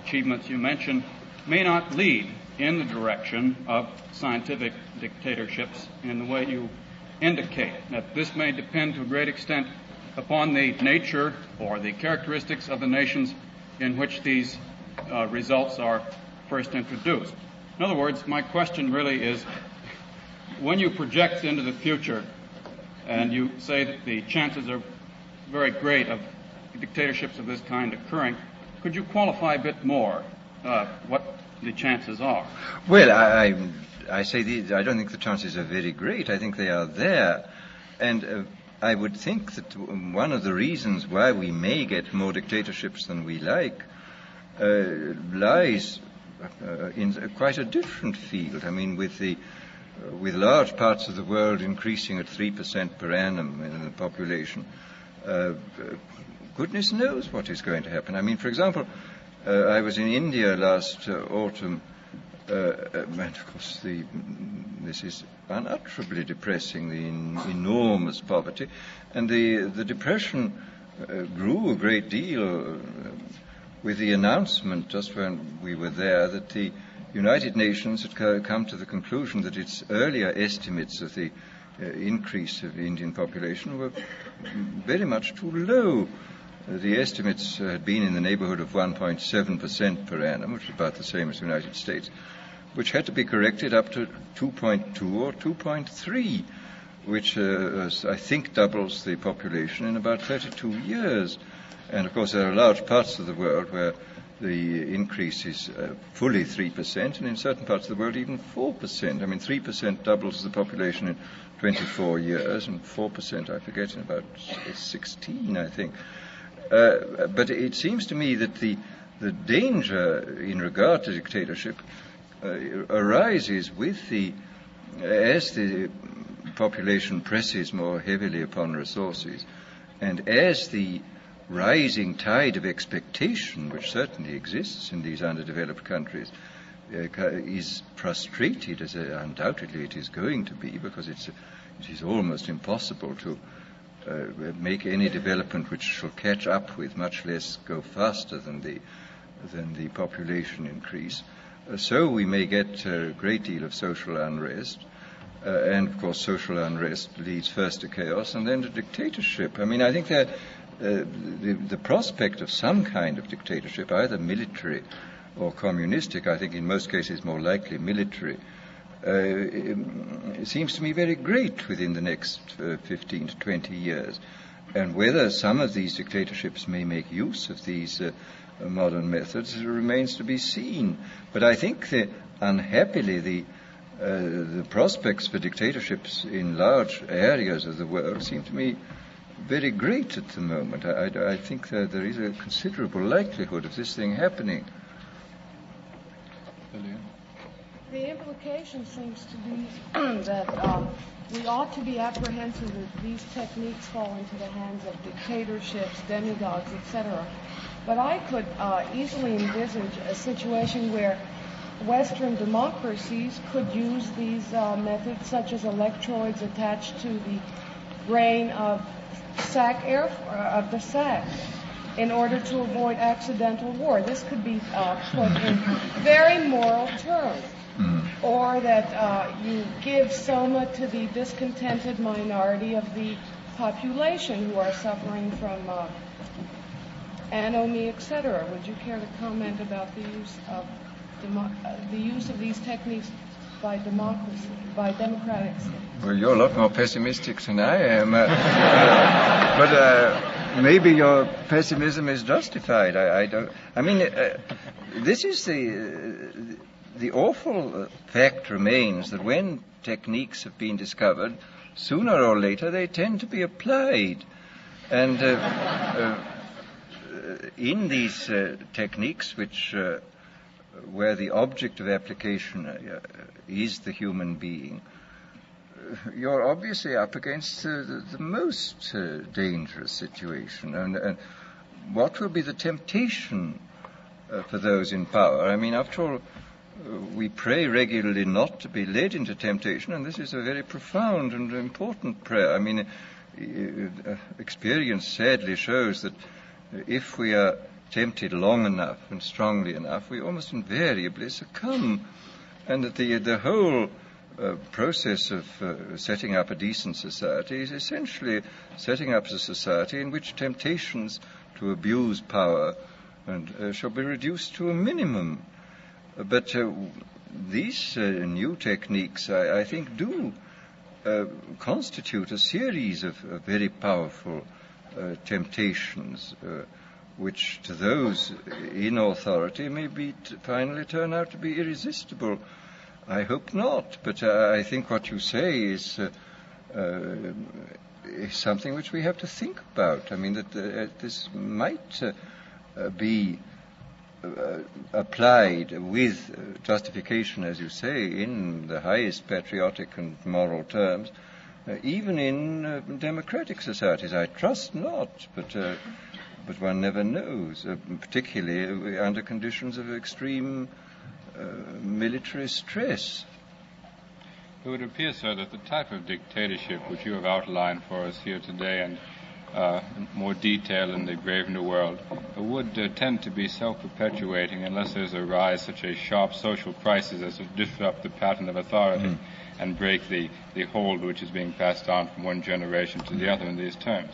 achievements you mentioned may not lead in the direction of scientific dictatorships in the way you indicate. That this may depend to a great extent upon the nature or the characteristics of the nations in which these results are first introduced. In other words, my question really is, when you project into the future and you say that the chances are very great of dictatorships of this kind occurring, could you qualify a bit more what the chances are? Well, I say I don't think the chances are very great. I think they are there. And I would think that one of the reasons why we may get more dictatorships than we like lies in quite a different field. I mean, with large parts of the world increasing at 3% per annum in the population, goodness knows what is going to happen. I mean, for example, I was in India last autumn, and of course this is unutterably depressing, the enormous poverty, and the depression grew a great deal with the announcement just when we were there that the United Nations had come to the conclusion that its earlier estimates of the increase of the Indian population were very much too low. The estimates had been in the neighborhood of 1.7% per annum, which is about the same as the United States, which had to be corrected up to 2.2 or 2.3, which I think doubles the population in about 32 years. And, of course, there are large parts of the world where the increase is fully 3%, and in certain parts of the world even 4%. I mean, 3% doubles the population in 24 years, and 4%, I forget, in about 16, I think. But it seems to me that the danger in regard to dictatorship arises as the population presses more heavily upon resources, and as the rising tide of expectation, which certainly exists in these underdeveloped countries, is frustrated, as undoubtedly it is going to be, because it is almost impossible to make any development which shall catch up with, much less go faster than the population increase. So we may get a great deal of social unrest, and of course social unrest leads first to chaos and then to dictatorship. I mean, I think that the prospect of some kind of dictatorship, either military or communistic, I think in most cases more likely military, it seems to me very great within the next 15 to 20 years. And whether some of these dictatorships may make use of these modern methods remains to be seen. But I think unhappily the prospects for dictatorships in large areas of the world seem to me very great at the moment. I think that there is a considerable likelihood of this thing happening. The implication seems to be that we ought to be apprehensive that these techniques fall into the hands of dictatorships, demigods, etc. But I could easily envisage a situation where Western democracies could use these methods, such as electrodes attached to the brain of the sac, in order to avoid accidental war. This could be put in very moral terms. Mm-hmm. Or that you give soma to the discontented minority of the population who are suffering from anomie, etc. Would you care to comment about the use of these techniques by democratic states? Well, you're a lot more pessimistic than I am. maybe your pessimism is justified. I don't. I mean, this is the awful fact remains that when techniques have been discovered, sooner or later they tend to be applied, and in these techniques, which where the object of application is the human being, you're obviously up against the most dangerous situation. And what will be the temptation for those in power? I mean, after all, we pray regularly not to be led into temptation, and this is a very profound and important prayer. I mean, experience sadly shows that if we are tempted long enough and strongly enough, we almost invariably succumb, and that the whole process of setting up a decent society is essentially setting up a society in which temptations to abuse power and shall be reduced to a minimum. But these new techniques, I think, do constitute a series of very powerful temptations, which to those in authority may finally turn out to be irresistible. I hope not, but I think what you say is something which we have to think about. I mean, that this might be applied with justification, as you say, in the highest patriotic and moral terms, even in democratic societies. I trust not, but one never knows, particularly under conditions of extreme military stress. It would appear, sir, that the type of dictatorship which you have outlined for us here today and more detail in the Brave New World would tend to be self-perpetuating unless there's a rise such a sharp social crisis as to disrupt the pattern of authority and break the hold which is being passed on from one generation to the other in these terms.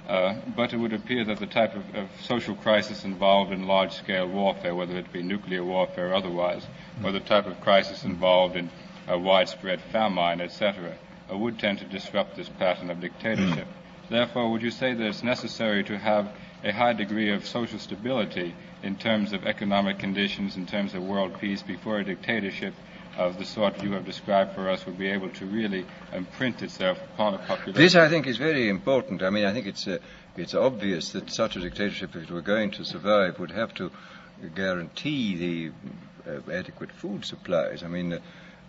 But it would appear that the type of social crisis involved in large-scale warfare, whether it be nuclear warfare or otherwise, or the type of crisis involved in widespread famine, etc., would tend to disrupt this pattern of dictatorship. Therefore, would you say that it's necessary to have a high degree of social stability in terms of economic conditions, in terms of world peace, before a dictatorship of the sort you have described for us would be able to really imprint itself upon a population? This, I think, is very important. I mean, I think it's obvious that such a dictatorship, if it were going to survive, would have to guarantee the adequate food supplies. I mean,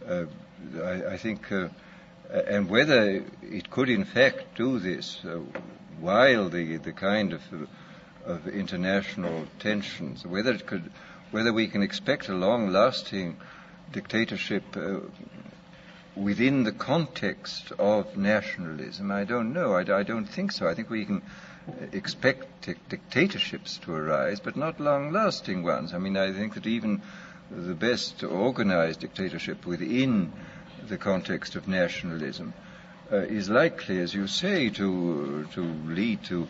I think, and whether it could in fact do this while the kind of international tensions, whether we can expect a long-lasting dictatorship within the context of nationalism, I don't know. I don't think so. I think we can expect dictatorships to arise, but not long-lasting ones. I mean, I think that even the best organized dictatorship within the context of nationalism is likely, as you say, to lead to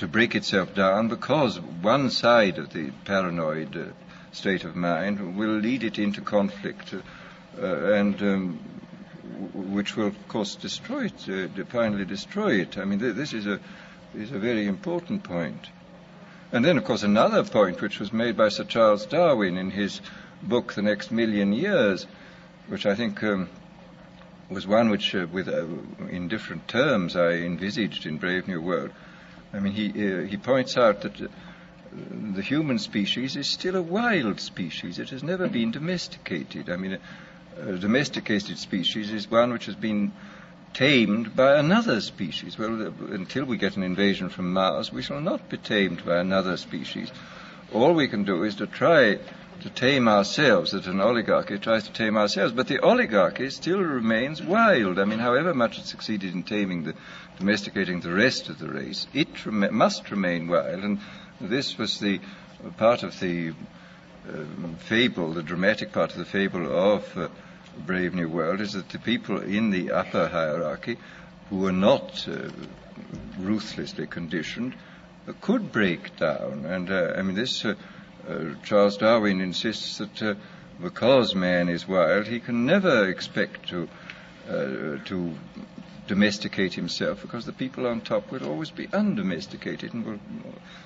break itself down, because one side of the paranoid state of mind will lead it into conflict, and which will, of course, destroy it, finally destroy it. I mean, this is a very important point. And then, of course, another point which was made by Sir Charles Darwin in his book, The Next Million Years, which I think was one which, in different terms, I envisaged in Brave New World. I mean, he points out that the human species is still a wild species. It has never been domesticated. I mean, a domesticated species is one which has been tamed by another species. Well, until we get an invasion from Mars, we shall not be tamed by another species. All we can do is to try to tame ourselves, that an oligarchy tries to tame ourselves. But the oligarchy still remains wild. I mean, however much it succeeded in domesticating the rest of the race, it must remain wild. And this was the part of the fable, the dramatic part of the fable of Brave New World, is that the people in the upper hierarchy, who were not ruthlessly conditioned, could break down. And I mean, this Charles Darwin insists that domesticate himself, because the people on top will always be undomesticated and will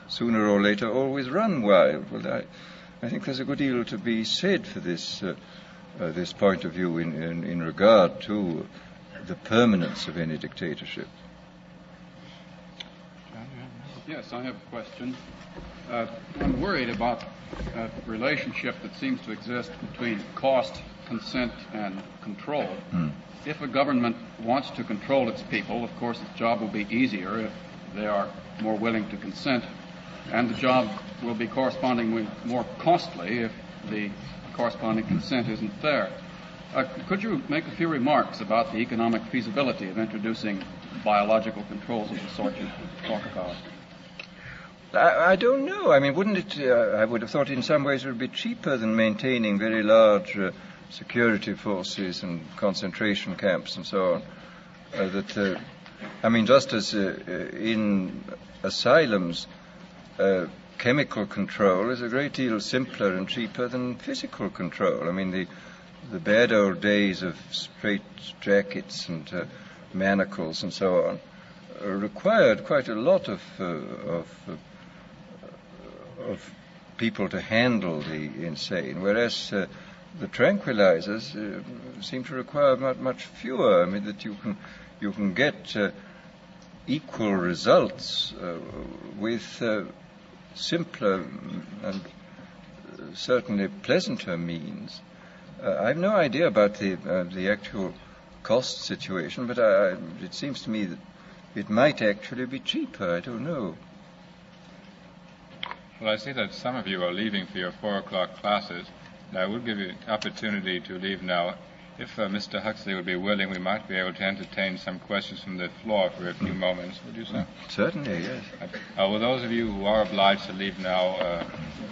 sooner or later always run wild. Well, I think there's a good deal to be said for this this point of view in regard to the permanence of any dictatorship. Yes, I have a question. I'm worried about a relationship that seems to exist between cost, consent, and control. If a government wants to control its people, of course, its job will be easier if they are more willing to consent, and the job will be correspondingly more costly if the corresponding consent isn't there. Could you make a few remarks about the economic feasibility of introducing biological controls of the sort you talk about? I don't know. I mean, wouldn't it, I would have thought in some ways it would be cheaper than maintaining very large security forces and concentration camps and so on. I mean, just as in asylums, chemical control is a great deal simpler and cheaper than physical control. I mean, the bad old days of straight jackets and manacles and so on required quite a lot of people to handle the insane, whereas the tranquilizers seem to require much fewer. I mean, that you can get equal results with simpler and certainly pleasanter means. I have no idea about the actual cost situation, but it seems to me that it might actually be cheaper. I don't know. Well, I see that some of you are leaving for your 4 o'clock classes, and I will give you an opportunity to leave now. If Mr. Huxley would be willing, we might be able to entertain some questions from the floor for a few moments. Would you, sir? Certainly, yes. Will those of you who are obliged to leave now,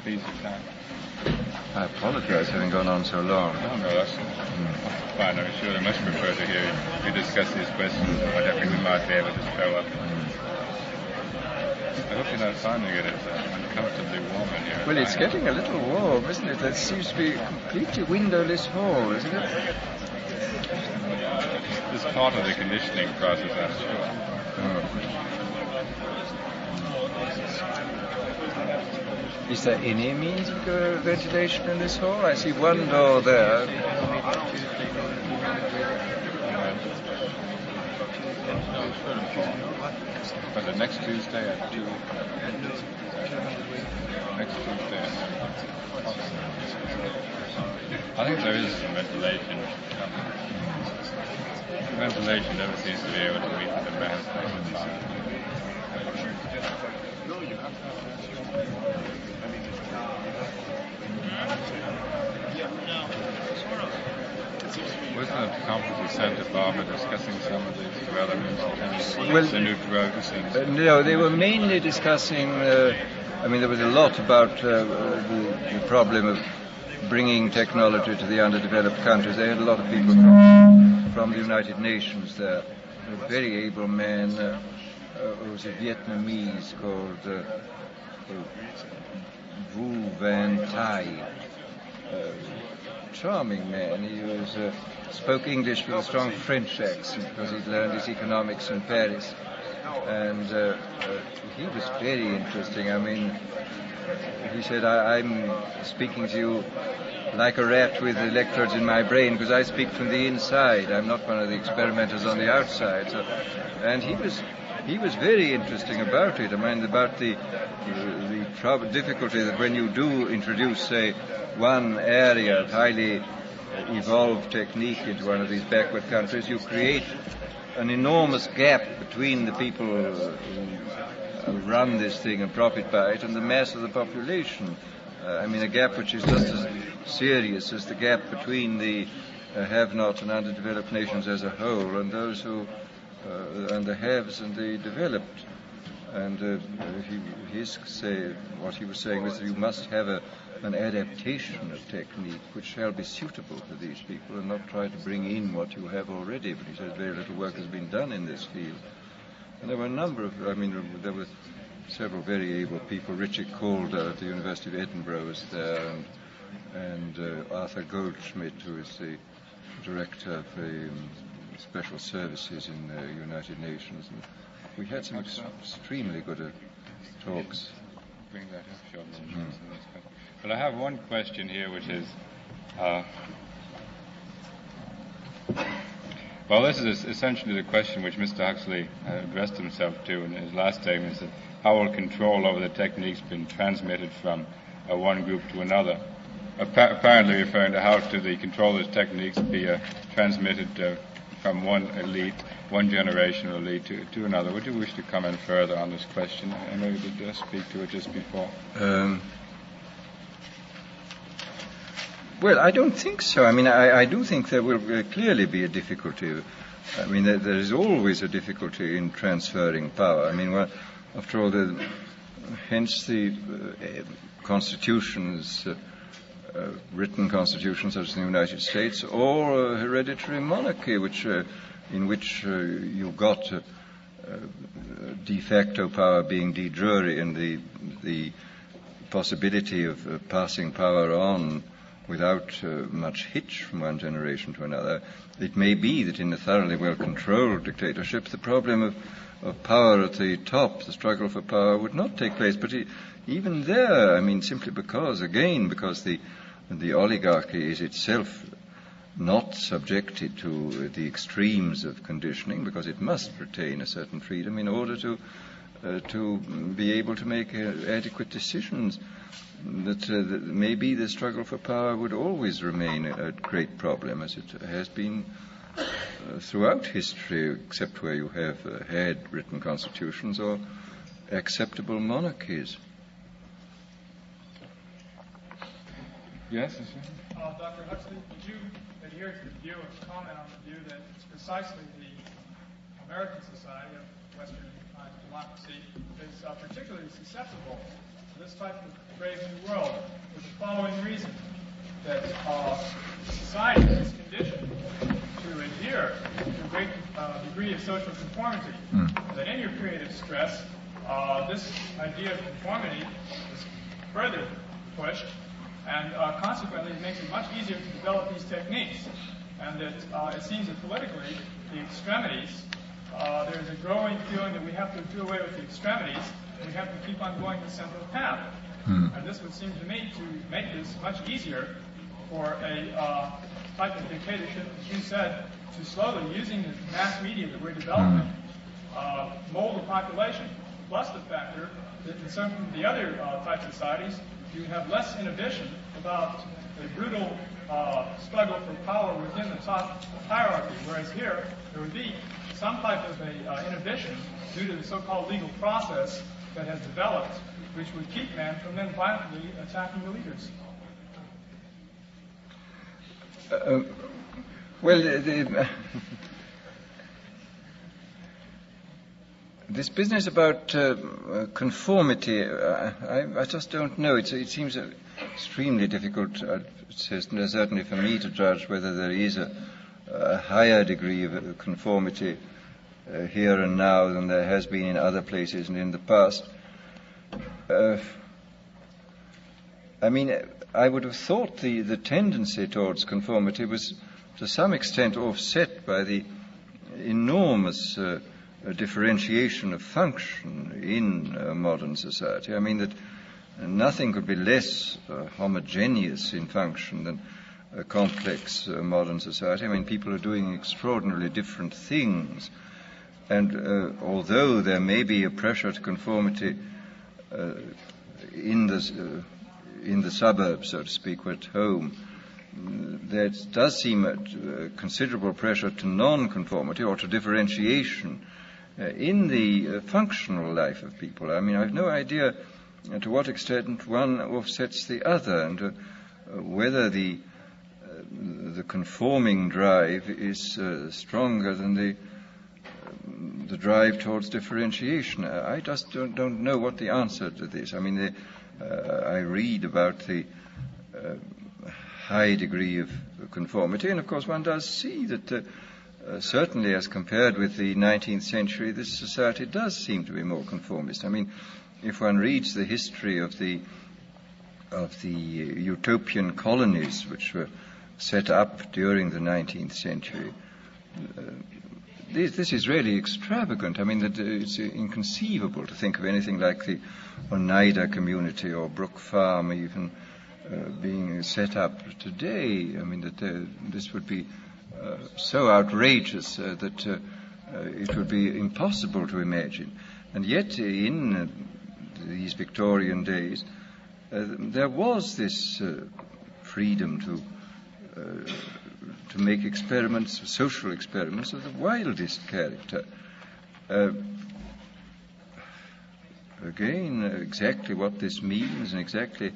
please return? I apologize having gone on so long. No, that's fine. I'm sure they much prefer to hear you discuss these questions or whatever we might be able to throw up. I hope you're not finding it as uncomfortably warm in here. Well, it's getting a little warm, isn't it? There seems to be a completely windowless hall, isn't it? It's part of the conditioning process, I'm sure. Is there any means of ventilation in this hall? I see one door there. But the next Tuesday at 2. Next Tuesday. I think there is some ventilation. The ventilation never seems to be able to meet the demands of the time. Wasn't it a conference in Santa Barbara discussing some of these developments and the new drugs? No, they were mainly discussing, I mean, there was a lot about the problem of bringing technology to the underdeveloped countries. They had a lot of people from the United Nations there. A very able man who was a Vietnamese called Vu Van Thai. Charming man. He spoke English with a strong French accent because he'd learned his economics in Paris. And he was very interesting. I mean, he said, I'm speaking to you like a rat with electrodes in my brain because I speak from the inside. I'm not one of the experimenters on the outside. And he was very interesting about it. I mean, about the difficulty that when you do introduce, say, one area of highly evolved technique into one of these backward countries, you create an enormous gap between the people who run this thing and profit by it and the mass of the population. I mean, a gap which is just as serious as the gap between the have-not and underdeveloped nations as a whole and those who, and the haves and the developed. And what he was saying was that you must have an adaptation of technique which shall be suitable for these people and not try to bring in what you have already. But he said very little work has been done in this field. And there were a number of, there were several very able people. Richard Calder at the University of Edinburgh was there, and Arthur Goldschmidt, who is the director of the special services in the United Nations. And we had some extremely good talks. Bring that up, Sheldon. Well, I have one question here, which is, well, this is essentially the question which Mr. Huxley addressed himself to in his last statement, is that how will control over the techniques been transmitted from one group to another? Apparently referring to how to the control of the techniques be transmitted from one elite, one generational elite to another. Would you wish to comment further on this question? I know you did just speak to it just before. Well, I don't think so. I mean, I do think there will clearly be a difficulty. I mean, there is always a difficulty in transferring power. I mean, well, after all, hence the constitutions, written constitutions such as in the United States, or hereditary monarchy, in which you got de facto power being de jure, and the possibility of passing power on without much hitch from one generation to another. It may be that in a thoroughly well-controlled dictatorship, the problem of power at the top, the struggle for power, would not take place. But even there, I mean, simply because the oligarchy is itself not subjected to the extremes of conditioning, because it must retain a certain freedom in order to be able to make adequate decisions, that maybe the struggle for power would always remain a great problem, as it has been throughout history, except where you have had written constitutions or acceptable monarchies. Yes? Dr. Huxley, would you adhere to the view or comment on the view that it's precisely the American society of Western democracy is particularly susceptible to this type of brave new world, for the following reason: that society is conditioned to adhere to a great degree of social conformity. That in your period of stress, this idea of conformity is further pushed, and consequently it makes it much easier to develop these techniques. And that it seems that politically, the extremities, there is a growing feeling that we have to do away with the extremities, and we have to keep on going the central path. And this would seem to me to make this much easier for a type of dictatorship, as you said, to slowly, using the mass media that we're developing, mold the population. Plus the factor that in some of the other type societies, you have less inhibition about the brutal struggle for power within the top hierarchy, whereas here there would be some type of a inhibition due to the so-called legal process that has developed, which would keep men from then violently attacking the leaders. This business about conformity, I just don't know. It seems extremely difficult, certainly for me, to judge whether there is a higher degree of conformity here and now than there has been in other places and in the past. I mean, I would have thought the tendency towards conformity was to some extent offset by the enormous differentiation of function in modern society. I mean that nothing could be less homogeneous in function than a complex modern society. I mean, people are doing extraordinarily different things, and although there may be a pressure to conformity in the suburbs, so to speak, or at home, there does seem a considerable pressure to non-conformity or to differentiation in the functional life of people. I mean, I have no idea to what extent one offsets the other, and whether the conforming drive is stronger than the drive towards differentiation. I just don't know what the answer to this. I mean, I read about the high degree of conformity, and of course one does see that certainly as compared with the 19th century, this society does seem to be more conformist. I mean, if one reads the history of the utopian colonies which were set up during the 19th century, this is really extravagant. I mean, that it's inconceivable to think of anything like the Oneida community or Brook Farm even being set up today. I mean, that this would be so outrageous that it would be impossible to imagine. And yet, in these Victorian days, there was this freedom to make experiments, social experiments of the wildest character. Again, exactly what this means and exactly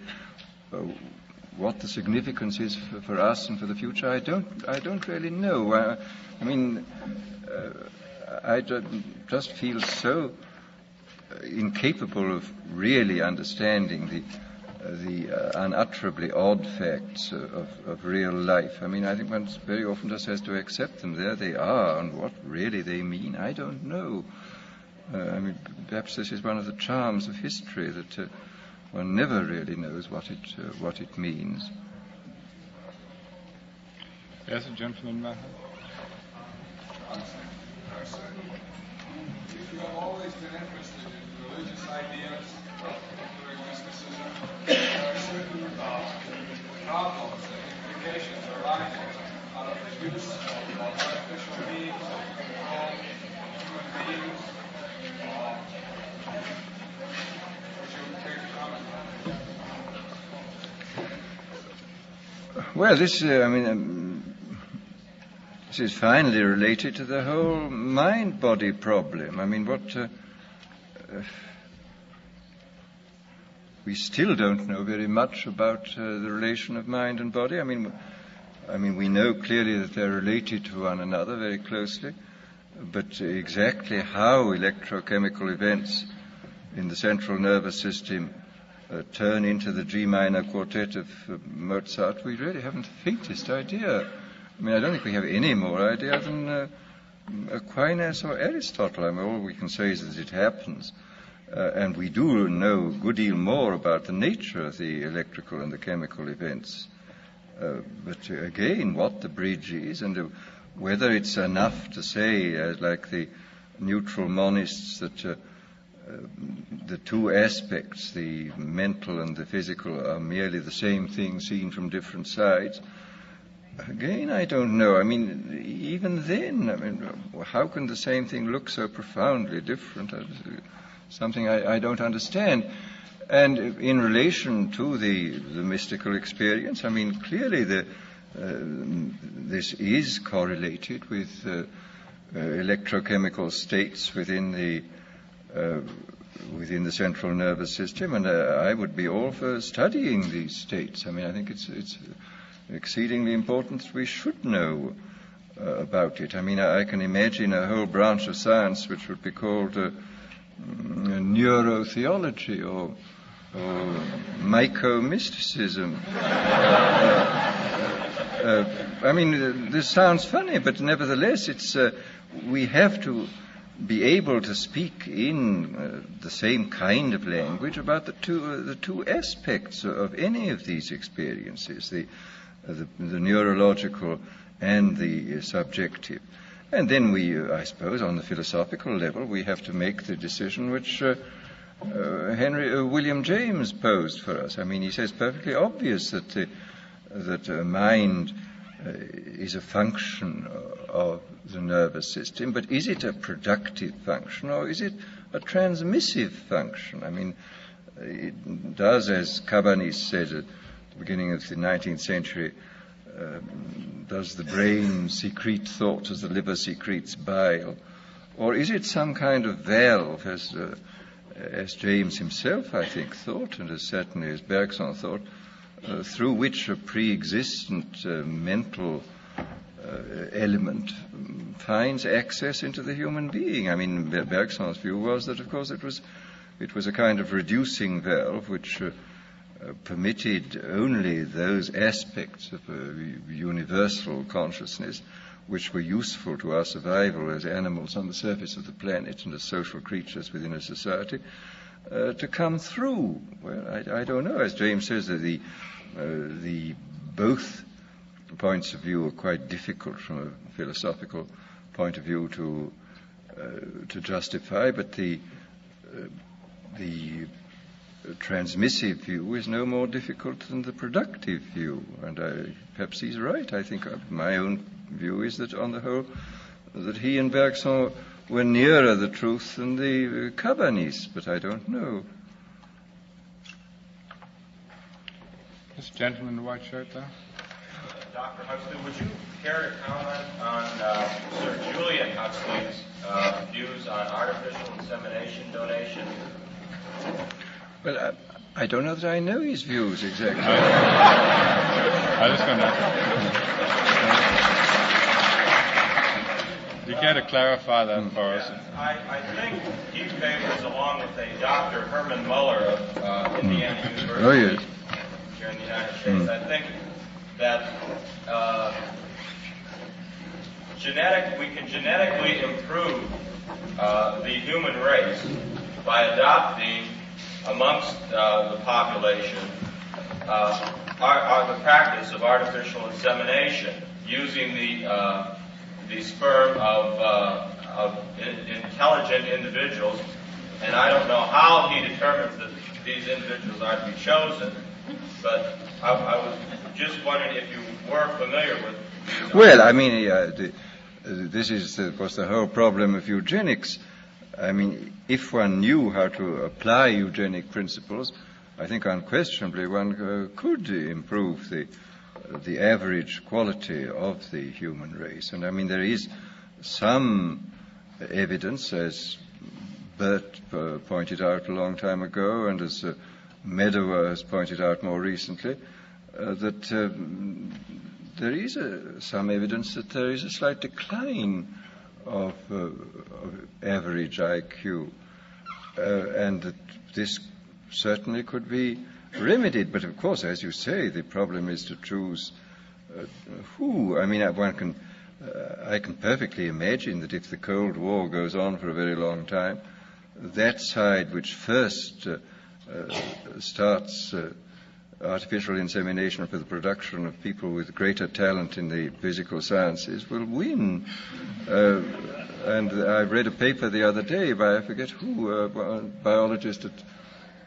what the significance is for us and for the future, I don't really know. I mean, I just feel so incapable of really understanding the unutterably odd facts of real life. I mean, I think one very often just has to accept them. There they are, and what really they mean, I don't know. I mean, perhaps this is one of the charms of history, that one never really knows what it means. Yes, a gentleman. You have always been interested in religious ideas, including mysticism. There are certain problems and implications arising out of the use of artificial means to control human beings. Would you care to comment on that? Well, this is finally related to the whole mind-body problem. I mean, we still don't know very much about the relation of mind and body. I mean, we know clearly that they're related to one another very closely, but exactly how electrochemical events in the central nervous system turn into the G minor quartet of Mozart, we really haven't the faintest idea. I mean, I don't think we have any more idea than Aquinas or Aristotle. I mean, all we can say is that it happens. And we do know a good deal more about the nature of the electrical and the chemical events. But again, what the bridge is and whether it's enough to say, like the neutral monists, that the two aspects, the mental and the physical, are merely the same thing seen from different sides. Again, I don't know. I mean, even then, how can the same thing look so profoundly different? Something I don't understand. And in relation to the mystical experience, I mean, clearly this is correlated with electrochemical states within the central nervous system, and I would be all for studying these states. I mean, I think it's exceedingly important that we should know about it. I mean, I can imagine a whole branch of science which would be called neurotheology or myco-mysticism. I mean, this sounds funny, but nevertheless, we have to be able to speak in the same kind of language about the two aspects of any of these experiences, the neurological and the subjective. And then I suppose, on the philosophical level, we have to make the decision which William James posed for us. I mean, he says perfectly obvious that mind is a function of the nervous system, but is it a productive function or is it a transmissive function? I mean, it does, as Cabanis said at the beginning of the 19th century, does the brain secrete thought as the liver secretes bile? Or is it some kind of valve, as James himself, I think, thought, and as certainly as Bergson thought, through which a pre-existent mental element finds access into the human being? I mean, Bergson's view was that, of course, it was a kind of reducing valve which permitted only those aspects of universal consciousness which were useful to our survival as animals on the surface of the planet and as social creatures within a society to come through. Well, I don't know. As James says, the both points of view are quite difficult from a philosophical point of view to justify, but the transmissive view is no more difficult than the productive view, and perhaps he's right. I think my own view is that, on the whole, that he and Bergson were nearer the truth than the Cabanists, but I don't know. This gentleman in the white shirt there. Dr. Huxley, would you care to comment on Sir Julian Huxley's views on artificial insemination donation? Well, I don't know that I know his views exactly. I just want to... You care to clarify that for us? I think he favors, along with a Dr. Herman Muller of Indiana University here in the United States, I think that we can genetically improve the human race by adopting amongst the population the practice of artificial insemination, using the sperm of intelligent individuals. And I don't know how he determines that these individuals are to be chosen, but I was just wondering if you were familiar with these. Well, I mean, this is, of course, the whole problem of eugenics. I mean, if one knew how to apply eugenic principles, I think unquestionably one could improve the average quality of the human race. And I mean, there is some evidence, as Bert pointed out a long time ago, and as Medower has pointed out more recently, that there is some evidence that there is a slight decline of average IQ, and that this certainly could be remedied. But of course, as you say, the problem is to choose who. I mean, I can perfectly imagine that if the Cold War goes on for a very long time, that side which first starts artificial insemination for the production of people with greater talent in the physical sciences will win. And I read a paper the other day by, I forget who, a biologist at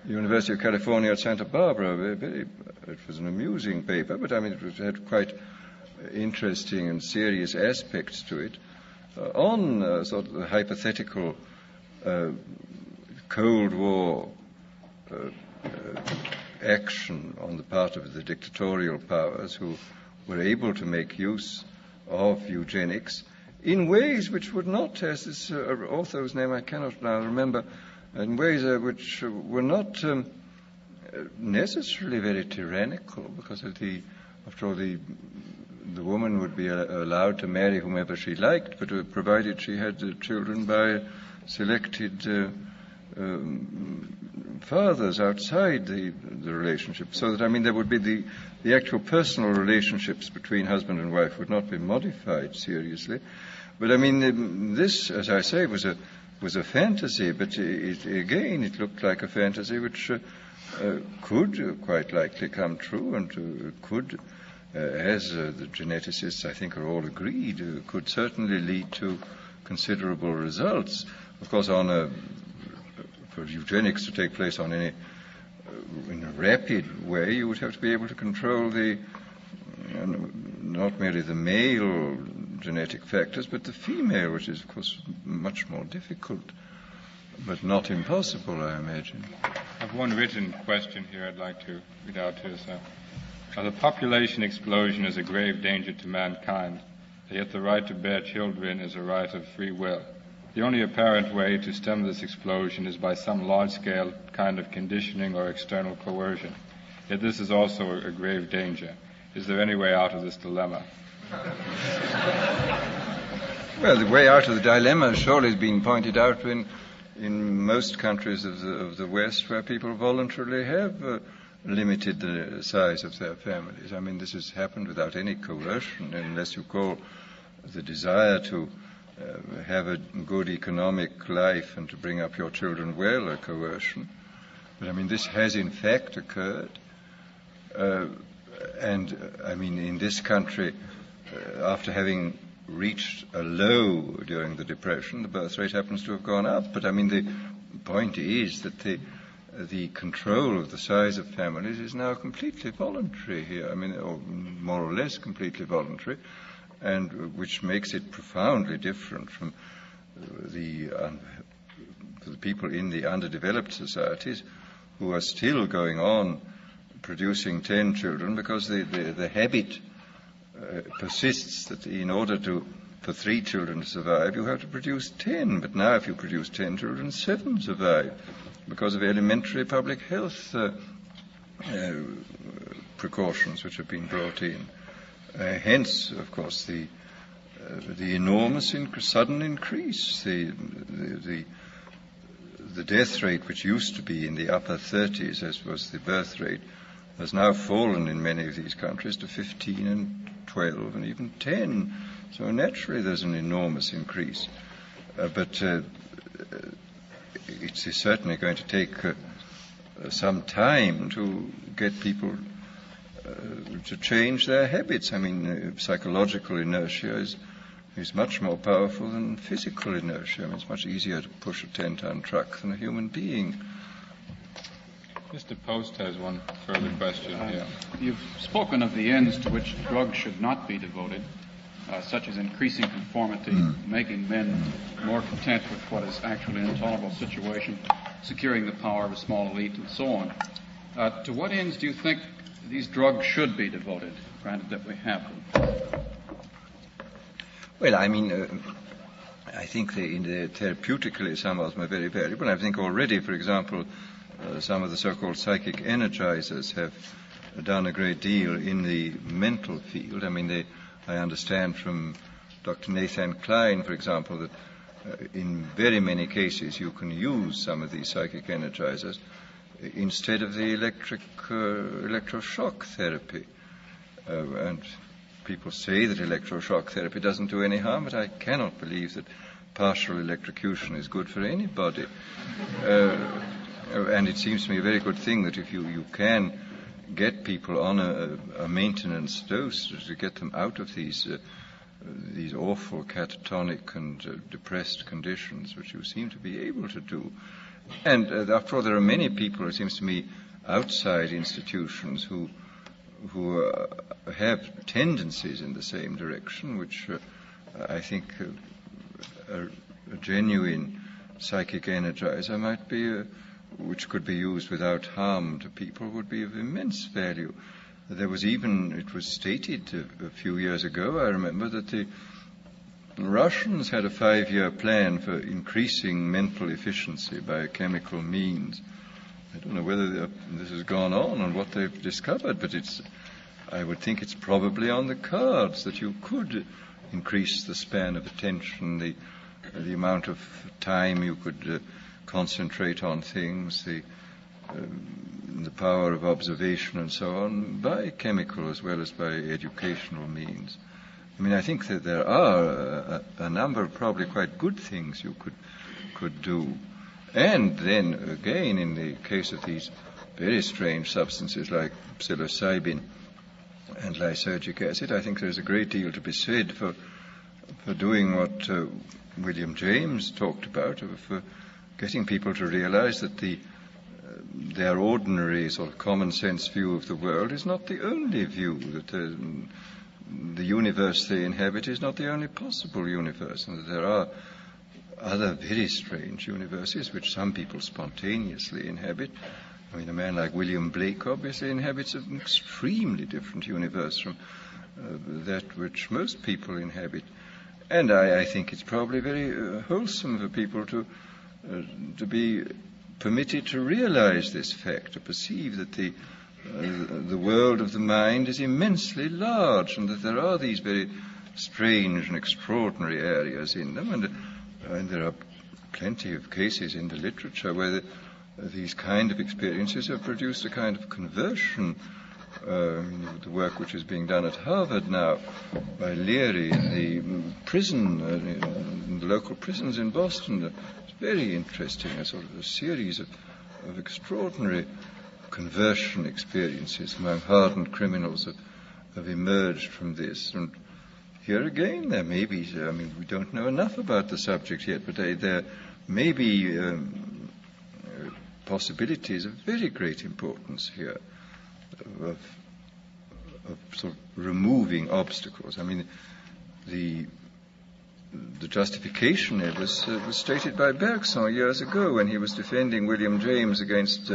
the University of California at Santa Barbara. It was an amusing paper, but I mean, it had quite interesting and serious aspects to it on sort of the hypothetical Cold War action on the part of the dictatorial powers who were able to make use of eugenics in ways which would not, as this author whose name I cannot now remember, in ways which were not necessarily very tyrannical, because after all, the woman would be allowed to marry whomever she liked, but provided she had children by selected fathers outside the relationship, so that, I mean, there would be the actual personal relationships between husband and wife would not be modified seriously. But I mean, this, as I say, was a fantasy, but it looked like a fantasy which could quite likely come true, and could, as the geneticists I think are all agreed, could certainly lead to considerable results. Of course, for eugenics to take place in a rapid way, you would have to be able to control not merely the male genetic factors, but the female, which is, of course, much more difficult, but not impossible, I imagine. I have one written question here I'd like to read out to us. The population explosion is a grave danger to mankind, yet the right to bear children is a right of free will. The only apparent way to stem this explosion is by some large-scale kind of conditioning or external coercion. Yet this is also a grave danger. Is there any way out of this dilemma? Well, the way out of the dilemma surely has been pointed out in most countries of the West, where people voluntarily have limited the size of their families. I mean, this has happened without any coercion, unless you call the desire to have a good economic life and to bring up your children well a coercion. But I mean, this has in fact occurred. And I mean, in this country, after having reached a low during the Depression, the birth rate happens to have gone up. But I mean, the point is that the control of the size of families is now completely voluntary here. I mean, or more or less completely voluntary, and which makes it profoundly different from the people in the underdeveloped societies who are still going on producing 10 children because the habit persists that in order for 3 children to survive, you have to produce 10. But now if you produce 10 children, 7 survive because of elementary public health precautions which have been brought in. Hence, of course, the enormous sudden increase. The death rate, which used to be in the upper 30s, as was the birth rate, has now fallen in many of these countries to 15 and 12 and even 10. So naturally there's an enormous increase. But it's certainly going to take some time to get people to change their habits. I mean, psychological inertia is much more powerful than physical inertia. I mean, it's much easier to push a 10-ton truck than a human being. Mr. Post has one further question here. You've spoken of the ends to which drugs should not be devoted, such as increasing conformity, making men more content with what is actually an intolerable situation, securing the power of a small elite, and so on. To what ends do you think these drugs should be devoted, granted that we have them? Well, I mean, I think therapeutically some of them are very valuable. I think already, for example, some of the so-called psychic energizers have done a great deal in the mental field. I mean, I understand from Dr. Nathan Klein, for example, that in very many cases you can use some of these psychic energizers instead of the electroshock therapy. And people say that electroshock therapy doesn't do any harm, but I cannot believe that partial electrocution is good for anybody. And it seems to me a very good thing that if you can get people on a maintenance dose to get them out of these awful catatonic and depressed conditions, which you seem to be able to do. And after all, there are many people, it seems to me, outside institutions who have tendencies in the same direction, which I think a genuine psychic energizer might be, which could be used without harm to people, would be of immense value. There was even, it was stated a few years ago, I remember, that the Russians had a 5-year plan for increasing mental efficiency by chemical means. I don't know whether this has gone on and what they've discovered, but I would think it's probably on the cards that you could increase the span of attention, the amount of time you could concentrate on things, the power of observation and so on, by chemical as well as by educational means. I mean, I think that there are a number of probably quite good things you could do. And then, again, in the case of these very strange substances like psilocybin and lysergic acid, I think there's a great deal to be said for doing what William James talked about, of getting people to realize that their ordinary sort of common sense view of the world is not the only view, that the universe they inhabit is not the only possible universe, and that there are other very strange universes which some people spontaneously inhabit. I mean, a man like William Blake obviously inhabits an extremely different universe from that which most people inhabit. And I think it's probably very wholesome for people to be permitted to realize this fact, to perceive that the world of the mind is immensely large, and that there are these very strange and extraordinary areas in them, and there are plenty of cases in the literature where these kind of experiences have produced a kind of conversion. The work which is being done at Harvard now by Leary in the prison, in the local prisons in Boston, it's very interesting, a sort of a series of extraordinary conversion experiences among hardened criminals have emerged from this. And here again, there may be, we don't know enough about the subject yet, but there may be possibilities of very great importance here of sort of removing obstacles. The justification was stated by Bergson years ago when he was defending William James against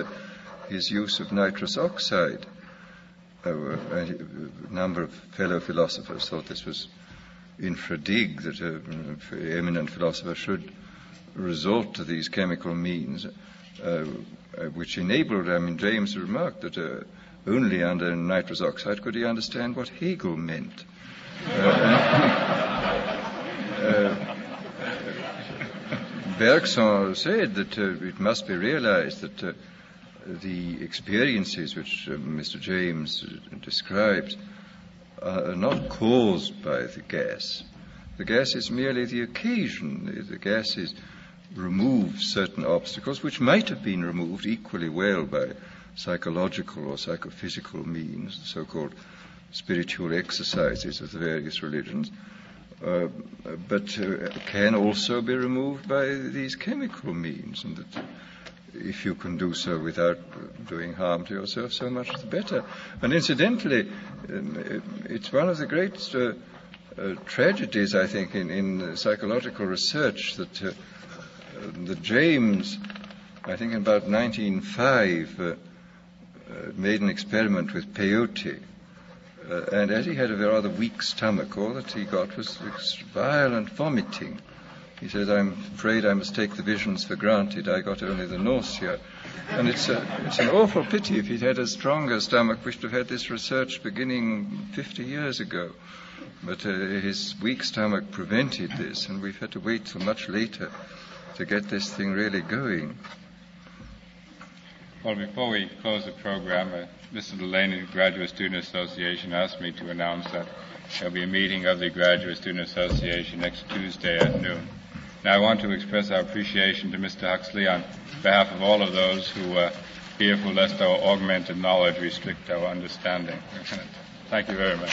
his use of nitrous oxide. A number of fellow philosophers thought this was infra dig, that an eminent philosopher should resort to these chemical means, which enabled, James remarked that only under nitrous oxide could he understand what Hegel meant. Bergson said that it must be realized that the experiences which Mr. James describes are not caused by the gas. The gas is merely the occasion. The gases remove certain obstacles which might have been removed equally well by psychological or psychophysical means, the so-called spiritual exercises of the various religions, but can also be removed by these chemical means, and that if you can do so without doing harm to yourself, so much the better. And incidentally, it's one of the great tragedies, I think, in psychological research that James, I think in about 1905, made an experiment with peyote. And as he had a rather weak stomach, all that he got was violent vomiting. He said, "I'm afraid I must take the visions for granted. I got only the nausea." And it's an awful pity. If he'd had a stronger stomach, we should have had this research beginning 50 years ago. But his weak stomach prevented this, and we've had to wait till much later to get this thing really going. Well, before we close the program, Mr. Delaney, the Graduate Student Association, asked me to announce that there'll be a meeting of the Graduate Student Association next Tuesday at noon. Now, I want to express our appreciation to Mr. Huxley on behalf of all of those who are fearful lest our augmented knowledge restrict our understanding. Thank you very much.